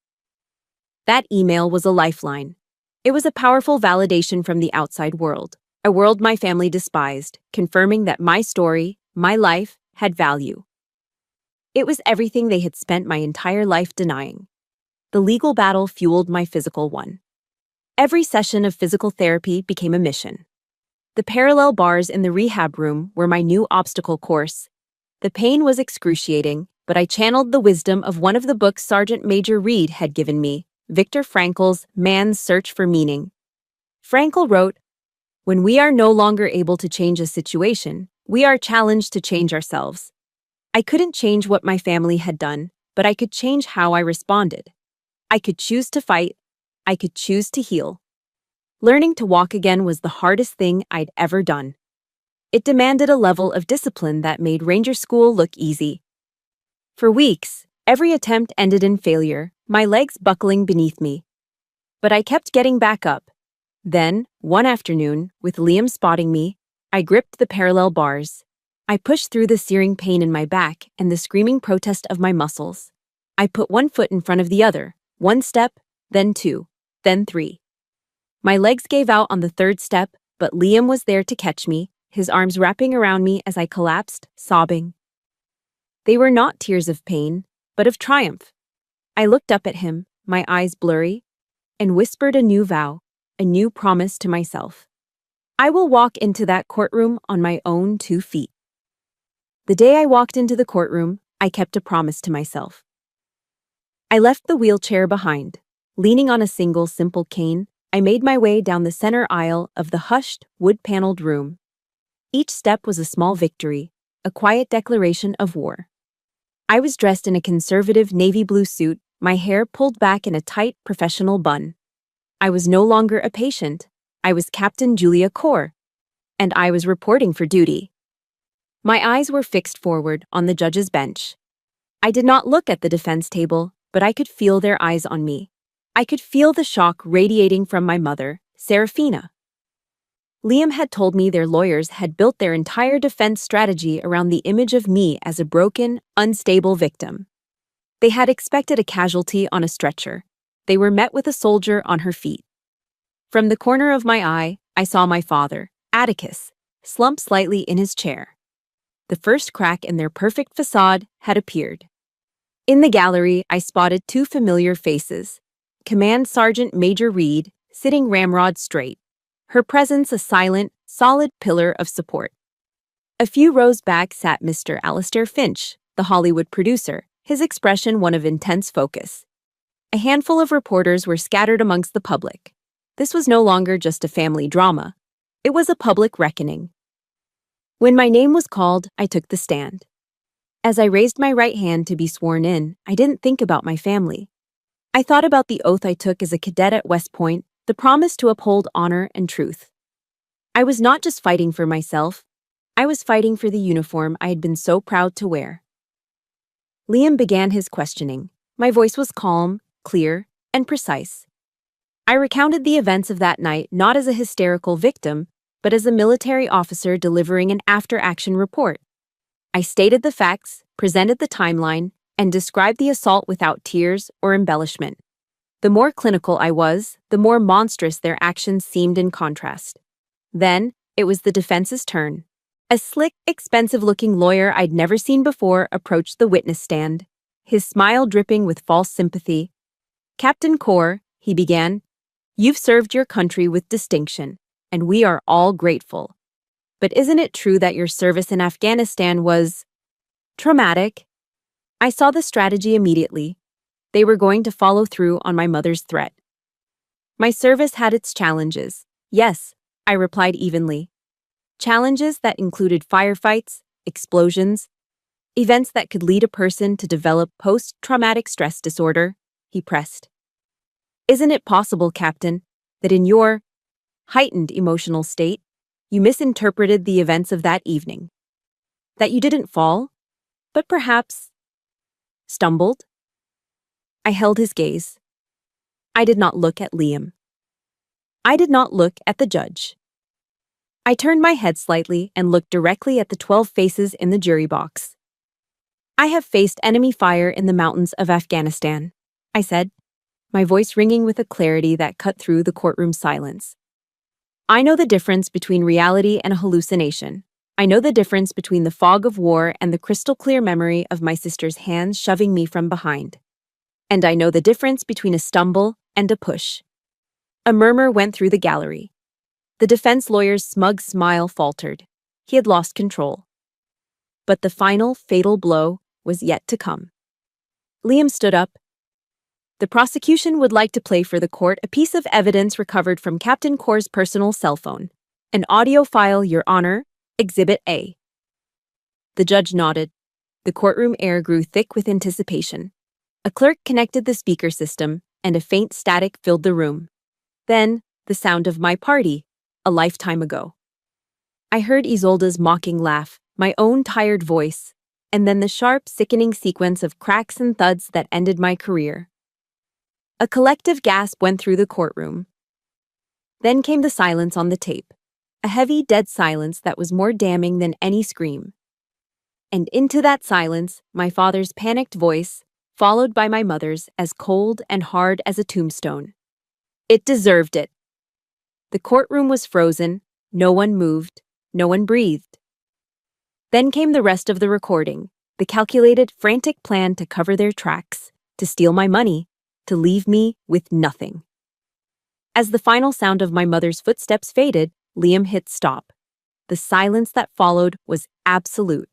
That email was a lifeline. It was a powerful validation from the outside world, a world my family despised, confirming that my story, my life, had value. It was everything they had spent my entire life denying. The legal battle fueled my physical one. Every session of physical therapy became a mission. The parallel bars in the rehab room were my new obstacle course. The pain was excruciating, but I channeled the wisdom of one of the books Sergeant Major Reed had given me, Viktor Frankl's Man's Search for Meaning. Frankl wrote, "When we are no longer able to change a situation, we are challenged to change ourselves." I couldn't change what my family had done, but I could change how I responded. I could choose to fight. I could choose to heal. Learning to walk again was the hardest thing I'd ever done. It demanded a level of discipline that made Ranger School look easy. For weeks, every attempt ended in failure, my legs buckling beneath me. But I kept getting back up. Then, one afternoon, with Liam spotting me, I gripped the parallel bars. I pushed through the searing pain in my back and the screaming protest of my muscles. I put one foot in front of the other, one step, then two, then three. My legs gave out on the third step, but Liam was there to catch me, his arms wrapping around me as I collapsed, sobbing. They were not tears of pain, but of triumph. I looked up at him, my eyes blurry, and whispered a new vow, a new promise to myself. I will walk into that courtroom on my own 2 feet. The day I walked into the courtroom, I kept a promise to myself. I left the wheelchair behind. Leaning on a single simple cane, I made my way down the center aisle of the hushed, wood-paneled room. Each step was a small victory, a quiet declaration of war. I was dressed in a conservative navy blue suit, my hair pulled back in a tight, professional bun. I was no longer a patient. I was Captain Julia Core, and I was reporting for duty. My eyes were fixed forward on the judge's bench. I did not look at the defense table, but I could feel their eyes on me. I could feel the shock radiating from my mother, Serafina. Liam had told me their lawyers had built their entire defense strategy around the image of me as a broken, unstable victim. They had expected a casualty on a stretcher. They were met with a soldier on her feet. From the corner of my eye, I saw my father, Atticus, slumped slightly in his chair. The first crack in their perfect facade had appeared. In the gallery, I spotted two familiar faces. Command Sergeant Major Reed, sitting ramrod straight, her presence a silent, solid pillar of support. A few rows back sat Mr. Alistair Finch, the Hollywood producer, his expression one of intense focus. A handful of reporters were scattered amongst the public. This was no longer just a family drama. It was a public reckoning. When my name was called, I took the stand. As I raised my right hand to be sworn in, I didn't think about my family. I thought about the oath I took as a cadet at West Point, the promise to uphold honor and truth. I was not just fighting for myself. I was fighting for the uniform I had been so proud to wear. Liam began his questioning. My voice was calm, clear, and precise. I recounted the events of that night not as a hysterical victim, but as a military officer delivering an after-action report. I stated the facts, presented the timeline, and described the assault without tears or embellishment. The more clinical I was, the more monstrous their actions seemed in contrast. Then, it was the defense's turn. A slick, expensive-looking lawyer I'd never seen before approached the witness stand, his smile dripping with false sympathy. "Captain Core," he began, "you've served your country with distinction, and we are all grateful. But isn't it true that your service in Afghanistan was traumatic?" I saw the strategy immediately. They were going to follow through on my mother's threat. My service had its challenges. Yes, I replied evenly. Challenges that included firefights, explosions, events that could lead a person to develop post-traumatic stress disorder, he pressed. Isn't it possible, Captain, that in your heightened emotional state, you misinterpreted the events of that evening? That you didn't fall, but perhaps stumbled? I held his gaze. I did not look at Liam. I did not look at the judge. I turned my head slightly and looked directly at the 12 faces in the jury box. I have faced enemy fire in the mountains of Afghanistan, I said, my voice ringing with a clarity that cut through the courtroom silence. I know the difference between reality and a hallucination. I know the difference between the fog of war and the crystal-clear memory of my sister's hands shoving me from behind. And I know the difference between a stumble and a push. A murmur went through the gallery. The defense lawyer's smug smile faltered. He had lost control. But the final, fatal blow was yet to come. Liam stood up. The prosecution would like to play for the court a piece of evidence recovered from Captain Core's personal cell phone. An audio file, Your Honor, Exhibit A. The judge nodded. The courtroom air grew thick with anticipation. A clerk connected the speaker system, and a faint static filled the room. Then, the sound of my party, a lifetime ago. I heard Isolde's mocking laugh, my own tired voice, and then the sharp, sickening sequence of cracks and thuds that ended my career. A collective gasp went through the courtroom. Then came the silence on the tape, a heavy, dead silence that was more damning than any scream. And into that silence, my father's panicked voice, followed by my mother's, as cold and hard as a tombstone. It deserved it. The courtroom was frozen, no one moved, no one breathed. Then came the rest of the recording, the calculated, frantic plan to cover their tracks, to steal my money, to leave me with nothing. As the final sound of my mother's footsteps faded, Liam hit stop. The silence that followed was absolute.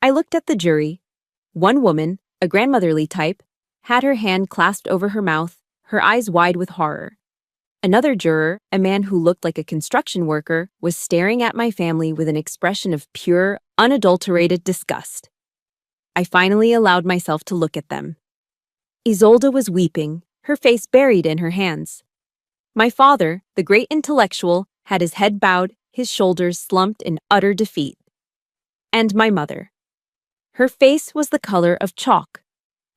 I looked at the jury. One woman, a grandmotherly type, had her hand clasped over her mouth, her eyes wide with horror. Another juror, a man who looked like a construction worker, was staring at my family with an expression of pure, unadulterated disgust. I finally allowed myself to look at them. Isolde was weeping, her face buried in her hands. My father, the great intellectual, had his head bowed, his shoulders slumped in utter defeat. And my mother. Her face was the color of chalk.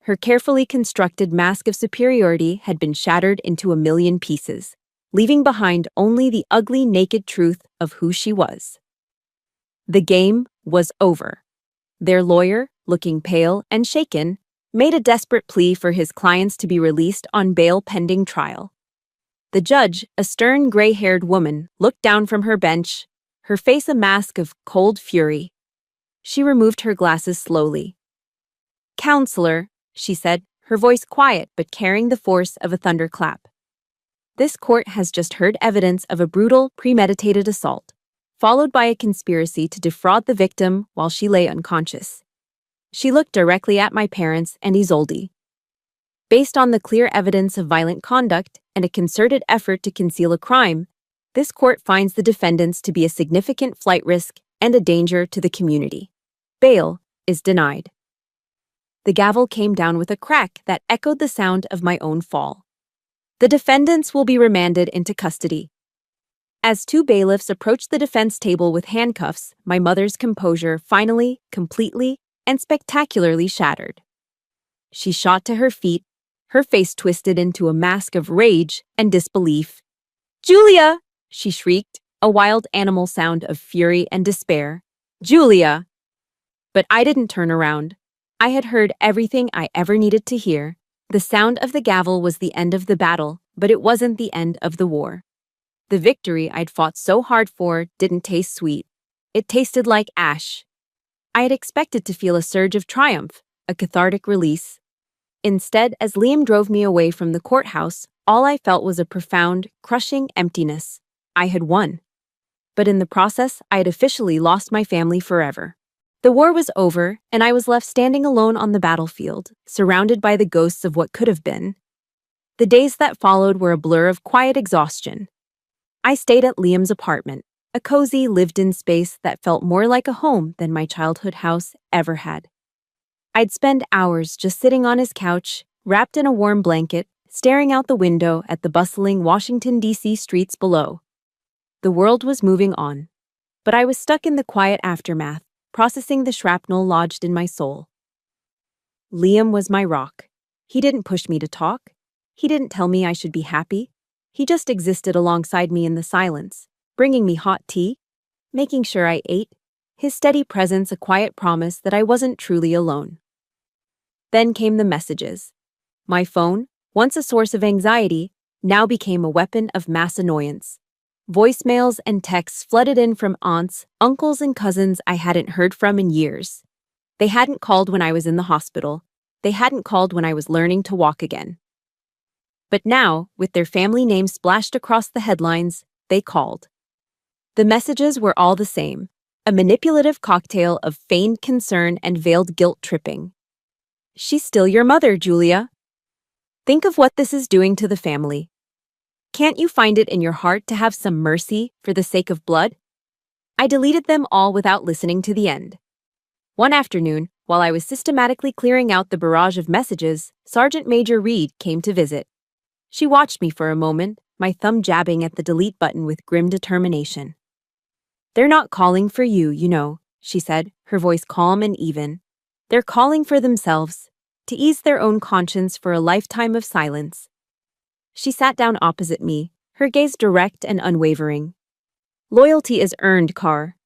Her carefully constructed mask of superiority had been shattered into a million pieces, leaving behind only the ugly, naked truth of who she was. The game was over. Their lawyer, looking pale and shaken, made a desperate plea for his clients to be released on bail pending trial. The judge, a stern, gray-haired woman, looked down from her bench, her face a mask of cold fury. She removed her glasses slowly. "Counselor," she said, her voice quiet but carrying the force of a thunderclap. "This court has just heard evidence of a brutal, premeditated assault, followed by a conspiracy to defraud the victim while she lay unconscious." She looked directly at my parents and Isolde. "Based on the clear evidence of violent conduct and a concerted effort to conceal a crime, this court finds the defendants to be a significant flight risk and a danger to the community. Bail is denied." The gavel came down with a crack that echoed the sound of my own fall. The defendants will be remanded into custody. As two bailiffs approached the defense table with handcuffs, my mother's composure finally, completely, and spectacularly shattered. She shot to her feet, her face twisted into a mask of rage and disbelief. "Julia!" she shrieked, a wild animal sound of fury and despair. "Julia!" But I didn't turn around. I had heard everything I ever needed to hear. The sound of the gavel was the end of the battle, but it wasn't the end of the war. The victory I'd fought so hard for didn't taste sweet. It tasted like ash. I had expected to feel a surge of triumph, a cathartic release. Instead, as Liam drove me away from the courthouse, all I felt was a profound, crushing emptiness. I had won. But in the process, I had officially lost my family forever. The war was over, and I was left standing alone on the battlefield, surrounded by the ghosts of what could have been. The days that followed were a blur of quiet exhaustion. I stayed at Liam's apartment, a cozy, lived-in space that felt more like a home than my childhood house ever had. I'd spend hours just sitting on his couch, wrapped in a warm blanket, staring out the window at the bustling Washington, D.C. streets below. The world was moving on, but I was stuck in the quiet aftermath, processing the shrapnel lodged in my soul. Liam was my rock. He didn't push me to talk. He didn't tell me I should be happy. He just existed alongside me in the silence, bringing me hot tea, making sure I ate, his steady presence a quiet promise that I wasn't truly alone. Then came the messages. My phone, once a source of anxiety, now became a weapon of mass annoyance. Voicemails and texts flooded in from aunts, uncles, and cousins I hadn't heard from in years. They hadn't called when I was in the hospital. They hadn't called when I was learning to walk again. But now, with their family names splashed across the headlines, they called. The messages were all the same, a manipulative cocktail of feigned concern and veiled guilt-tripping. "She's still your mother, Julia. Think of what this is doing to the family. Can't you find it in your heart to have some mercy for the sake of blood?" I deleted them all without listening to the end. One afternoon, while I was systematically clearing out the barrage of messages, Sergeant Major Reed came to visit. She watched me for a moment, my thumb jabbing at the delete button with grim determination. "They're not calling for you, you know," she said, her voice calm and even. "They're calling for themselves, to ease their own conscience for a lifetime of silence." She sat down opposite me, her gaze direct and unwavering. "Loyalty is earned, Carr.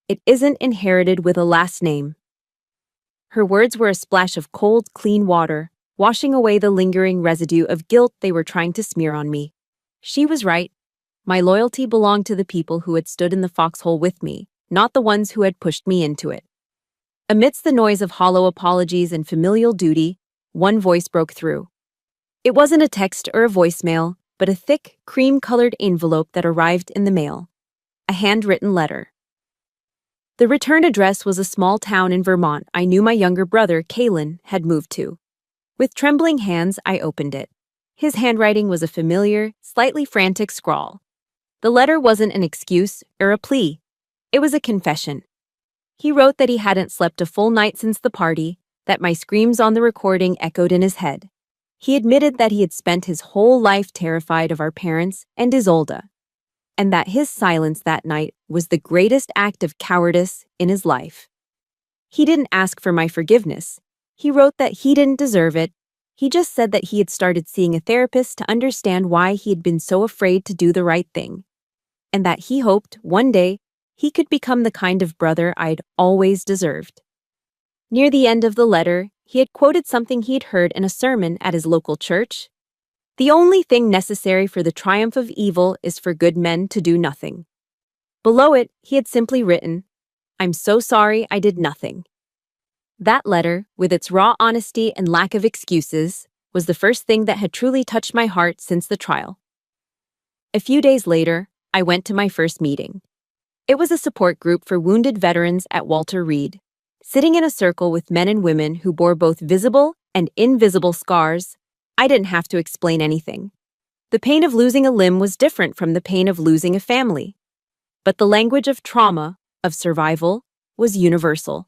It isn't inherited with a last name." Her words were a splash of cold, clean water, washing away the lingering residue of guilt they were trying to smear on me. She was right. My loyalty belonged to the people who had stood in the foxhole with me, not the ones who had pushed me into it. Amidst the noise of hollow apologies and familial duty, one voice broke through. It wasn't a text or a voicemail, but a thick, cream-colored envelope that arrived in the mail. A handwritten letter. The return address was a small town in Vermont I knew my younger brother, Kalen, had moved to. With trembling hands, I opened it. His handwriting was a familiar, slightly frantic scrawl. The letter wasn't an excuse or a plea. It was a confession. He wrote that he hadn't slept a full night since the party, that my screams on the recording echoed in his head. He admitted that he had spent his whole life terrified of our parents and Isolde, and that his silence that night was the greatest act of cowardice in his life. He didn't ask for my forgiveness. He wrote that he didn't deserve it. He just said that he had started seeing a therapist to understand why he had been so afraid to do the right thing, and that he hoped one day he could become the kind of brother I'd always deserved. Near the end of the letter, he had quoted something he'd heard in a sermon at his local church. The only thing necessary for the triumph of evil is for good men to do nothing. Below it, he had simply written, "I'm so sorry I did nothing." That letter, with its raw honesty and lack of excuses, was the first thing that had truly touched my heart since the trial. A few days later, I went to my first meeting. It was a support group for wounded veterans at Walter Reed. Sitting in a circle with men and women who bore both visible and invisible scars, I didn't have to explain anything. The pain of losing a limb was different from the pain of losing a family. But the language of trauma, of survival, was universal.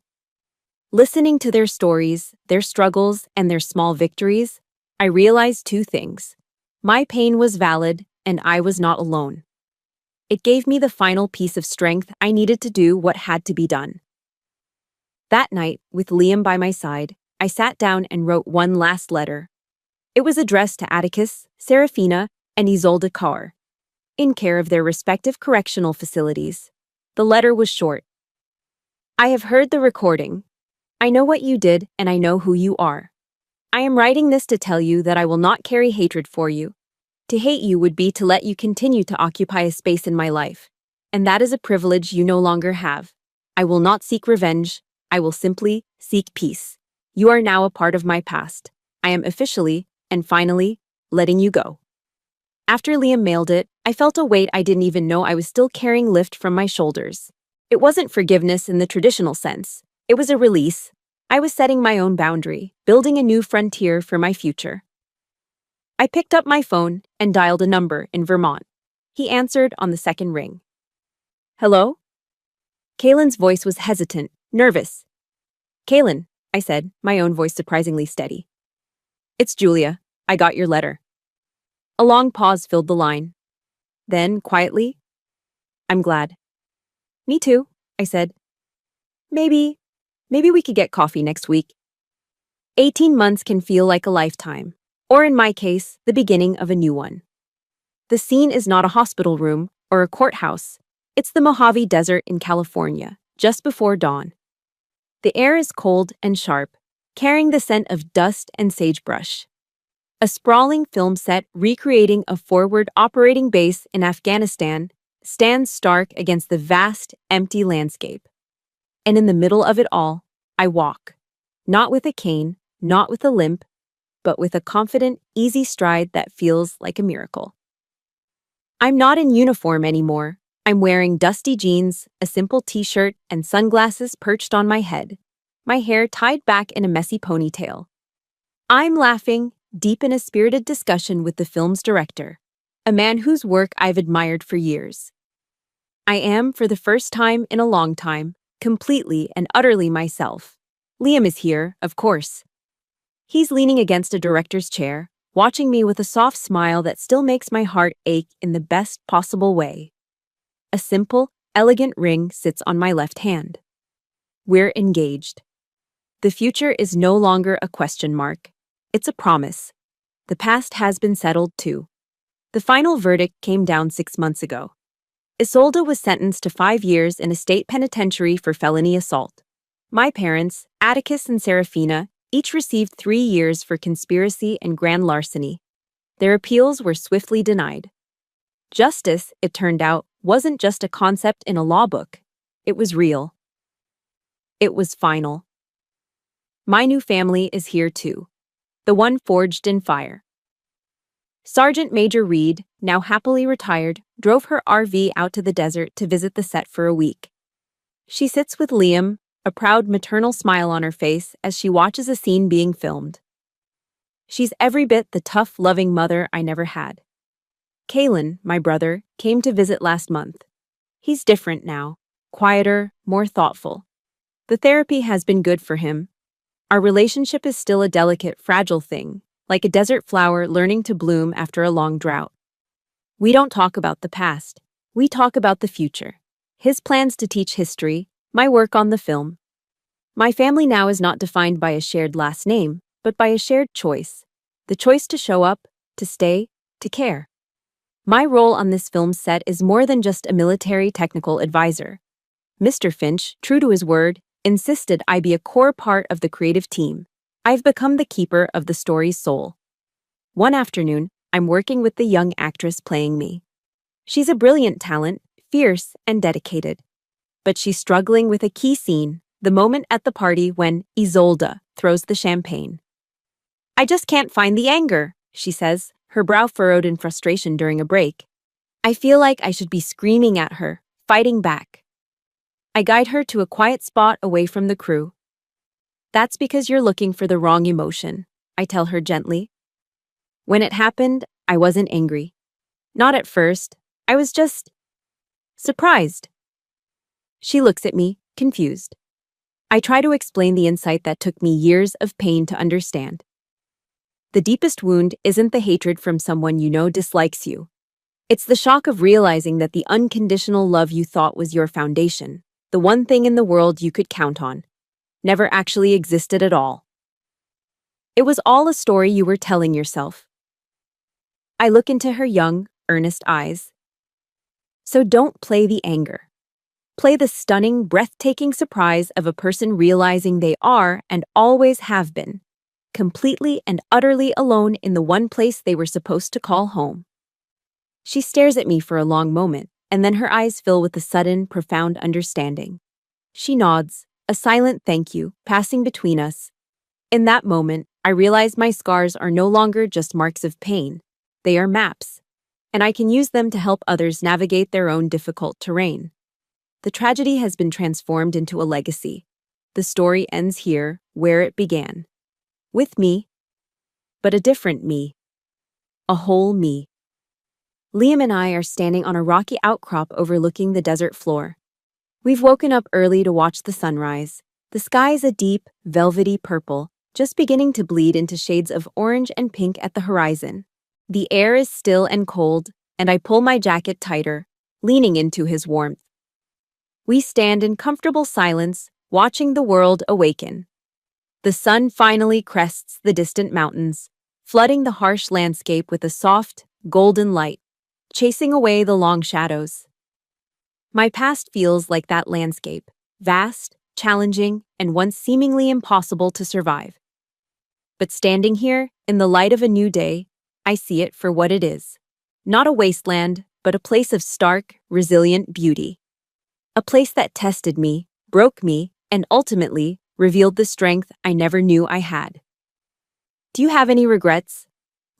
Listening to their stories, their struggles, and their small victories, I realized two things. My pain was valid, and I was not alone. It gave me the final piece of strength I needed to do what had to be done. That night, with Liam by my side, I sat down and wrote one last letter. It was addressed to Atticus, Serafina, and Isolde Carr, in care of their respective correctional facilities. The letter was short. I have heard the recording. I know what you did, and I know who you are. I am writing this to tell you that I will not carry hatred for you. To hate you would be to let you continue to occupy a space in my life, and that is a privilege you no longer have. I will not seek revenge. I will simply seek peace. You are now a part of my past. I am officially, and finally, letting you go. After Liam mailed it, I felt a weight I didn't even know I was still carrying lift from my shoulders. It wasn't forgiveness in the traditional sense. It was a release. I was setting my own boundary, building a new frontier for my future. I picked up my phone and dialed a number in Vermont. He answered on the second ring. Hello? Kalen's voice was hesitant, nervous. Kalen, I said, my own voice surprisingly steady. It's Julia. I got your letter. A long pause filled the line. Then, quietly, I'm glad. Me too, I said. Maybe we could get coffee next week. 18 months can feel like a lifetime, or in my case, the beginning of a new one. The scene is not a hospital room or a courthouse. It's the Mojave Desert in California, just before dawn. The air is cold and sharp, carrying the scent of dust and sagebrush. A sprawling film set recreating a forward operating base in Afghanistan stands stark against the vast, empty landscape. And in the middle of it all, I walk. Not with a cane, not with a limp, but with a confident, easy stride that feels like a miracle. I'm not in uniform anymore. I'm wearing dusty jeans, a simple t-shirt, and sunglasses perched on my head, my hair tied back in a messy ponytail. I'm laughing, deep in a spirited discussion with the film's director, a man whose work I've admired for years. I am, for the first time in a long time, completely and utterly myself. Liam is here, of course. He's leaning against a director's chair, watching me with a soft smile that still makes my heart ache in the best possible way. A simple, elegant ring sits on my left hand. We're engaged. The future is no longer a question mark. It's a promise. The past has been settled too. The final verdict came down 6 months ago. Isolde was sentenced to 5 years in a state penitentiary for felony assault. My parents, Atticus and Serafina, each received 3 years for conspiracy and grand larceny. Their appeals were swiftly denied. Justice, it turned out, wasn't just a concept in a law book. It was real. It was final. My new family is here too. The one forged in fire. Sergeant Major Reed, now happily retired, drove her RV out to the desert to visit the set for a week. She sits with Liam, a proud maternal smile on her face as she watches a scene being filmed. She's every bit the tough, loving mother I never had. Kalen, my brother, came to visit last month. He's different now, quieter, more thoughtful. The therapy has been good for him. Our relationship is still a delicate, fragile thing, like a desert flower learning to bloom after a long drought. We don't talk about the past. We talk about the future. His plans to teach history, my work on the film. My family now is not defined by a shared last name, but by a shared choice. The choice to show up, to stay, to care. My role on this film set is more than just a military technical advisor. Mr. Finch, true to his word, insisted I be a core part of the creative team. I've become the keeper of the story's soul. One afternoon, I'm working with the young actress playing me. She's a brilliant talent, fierce and dedicated. But she's struggling with a key scene, the moment at the party when Isolde throws the champagne. I just can't find the anger, she says, her brow furrowed in frustration during a break. I feel like I should be screaming at her, fighting back. I guide her to a quiet spot away from the crew. That's because you're looking for the wrong emotion, I tell her gently. When it happened, I wasn't angry. Not at first. I was just surprised. She looks at me, confused. I try to explain the insight that took me years of pain to understand. The deepest wound isn't the hatred from someone you know dislikes you. It's the shock of realizing that the unconditional love you thought was your foundation, the one thing in the world you could count on, never actually existed at all. It was all a story you were telling yourself. I look into her young, earnest eyes. So don't play the anger. Play the stunning, breathtaking surprise of a person realizing they are and always have been, completely and utterly alone in the one place they were supposed to call home. She stares at me for a long moment, and then her eyes fill with a sudden, profound understanding. She nods, a silent thank you, passing between us. In that moment, I realize my scars are no longer just marks of pain. They are maps, and I can use them to help others navigate their own difficult terrain. The tragedy has been transformed into a legacy. The story ends here, where it began. With me, but a different me. A whole me. Liam and I are standing on a rocky outcrop overlooking the desert floor. We've woken up early to watch the sunrise. The sky is a deep, velvety purple, just beginning to bleed into shades of orange and pink at the horizon. The air is still and cold, and I pull my jacket tighter, leaning into his warmth. We stand in comfortable silence, watching the world awaken. The sun finally crests the distant mountains, flooding the harsh landscape with a soft, golden light, chasing away the long shadows. My past feels like that landscape, vast, challenging, and once seemingly impossible to survive. But standing here, in the light of a new day, I see it for what it is. Not a wasteland, but a place of stark, resilient beauty. A place that tested me, broke me, and ultimately revealed the strength I never knew I had. Do you have any regrets?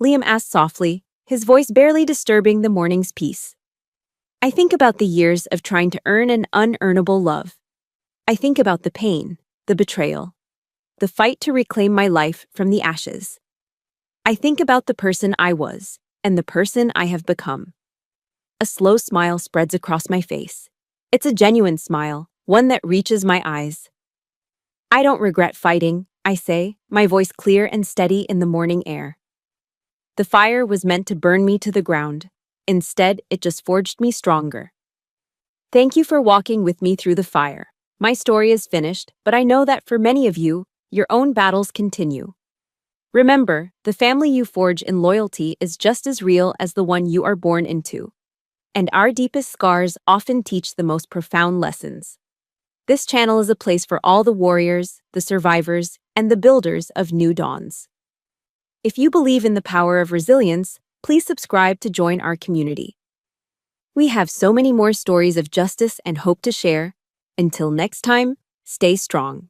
Liam asked softly, his voice barely disturbing the morning's peace. I think about the years of trying to earn an unearnable love. I think about the pain, the betrayal, the fight to reclaim my life from the ashes. I think about the person I was and the person I have become. A slow smile spreads across my face. It's a genuine smile, one that reaches my eyes. I don't regret fighting, I say, my voice clear and steady in the morning air. The fire was meant to burn me to the ground. Instead, it just forged me stronger. Thank you for walking with me through the fire. My story is finished, but I know that for many of you, your own battles continue. Remember, the family you forge in loyalty is just as real as the one you are born into. And our deepest scars often teach the most profound lessons. This channel is a place for all the warriors, the survivors, and the builders of new dawns. If you believe in the power of resilience, please subscribe to join our community. We have so many more stories of justice and hope to share. Until next time, stay strong.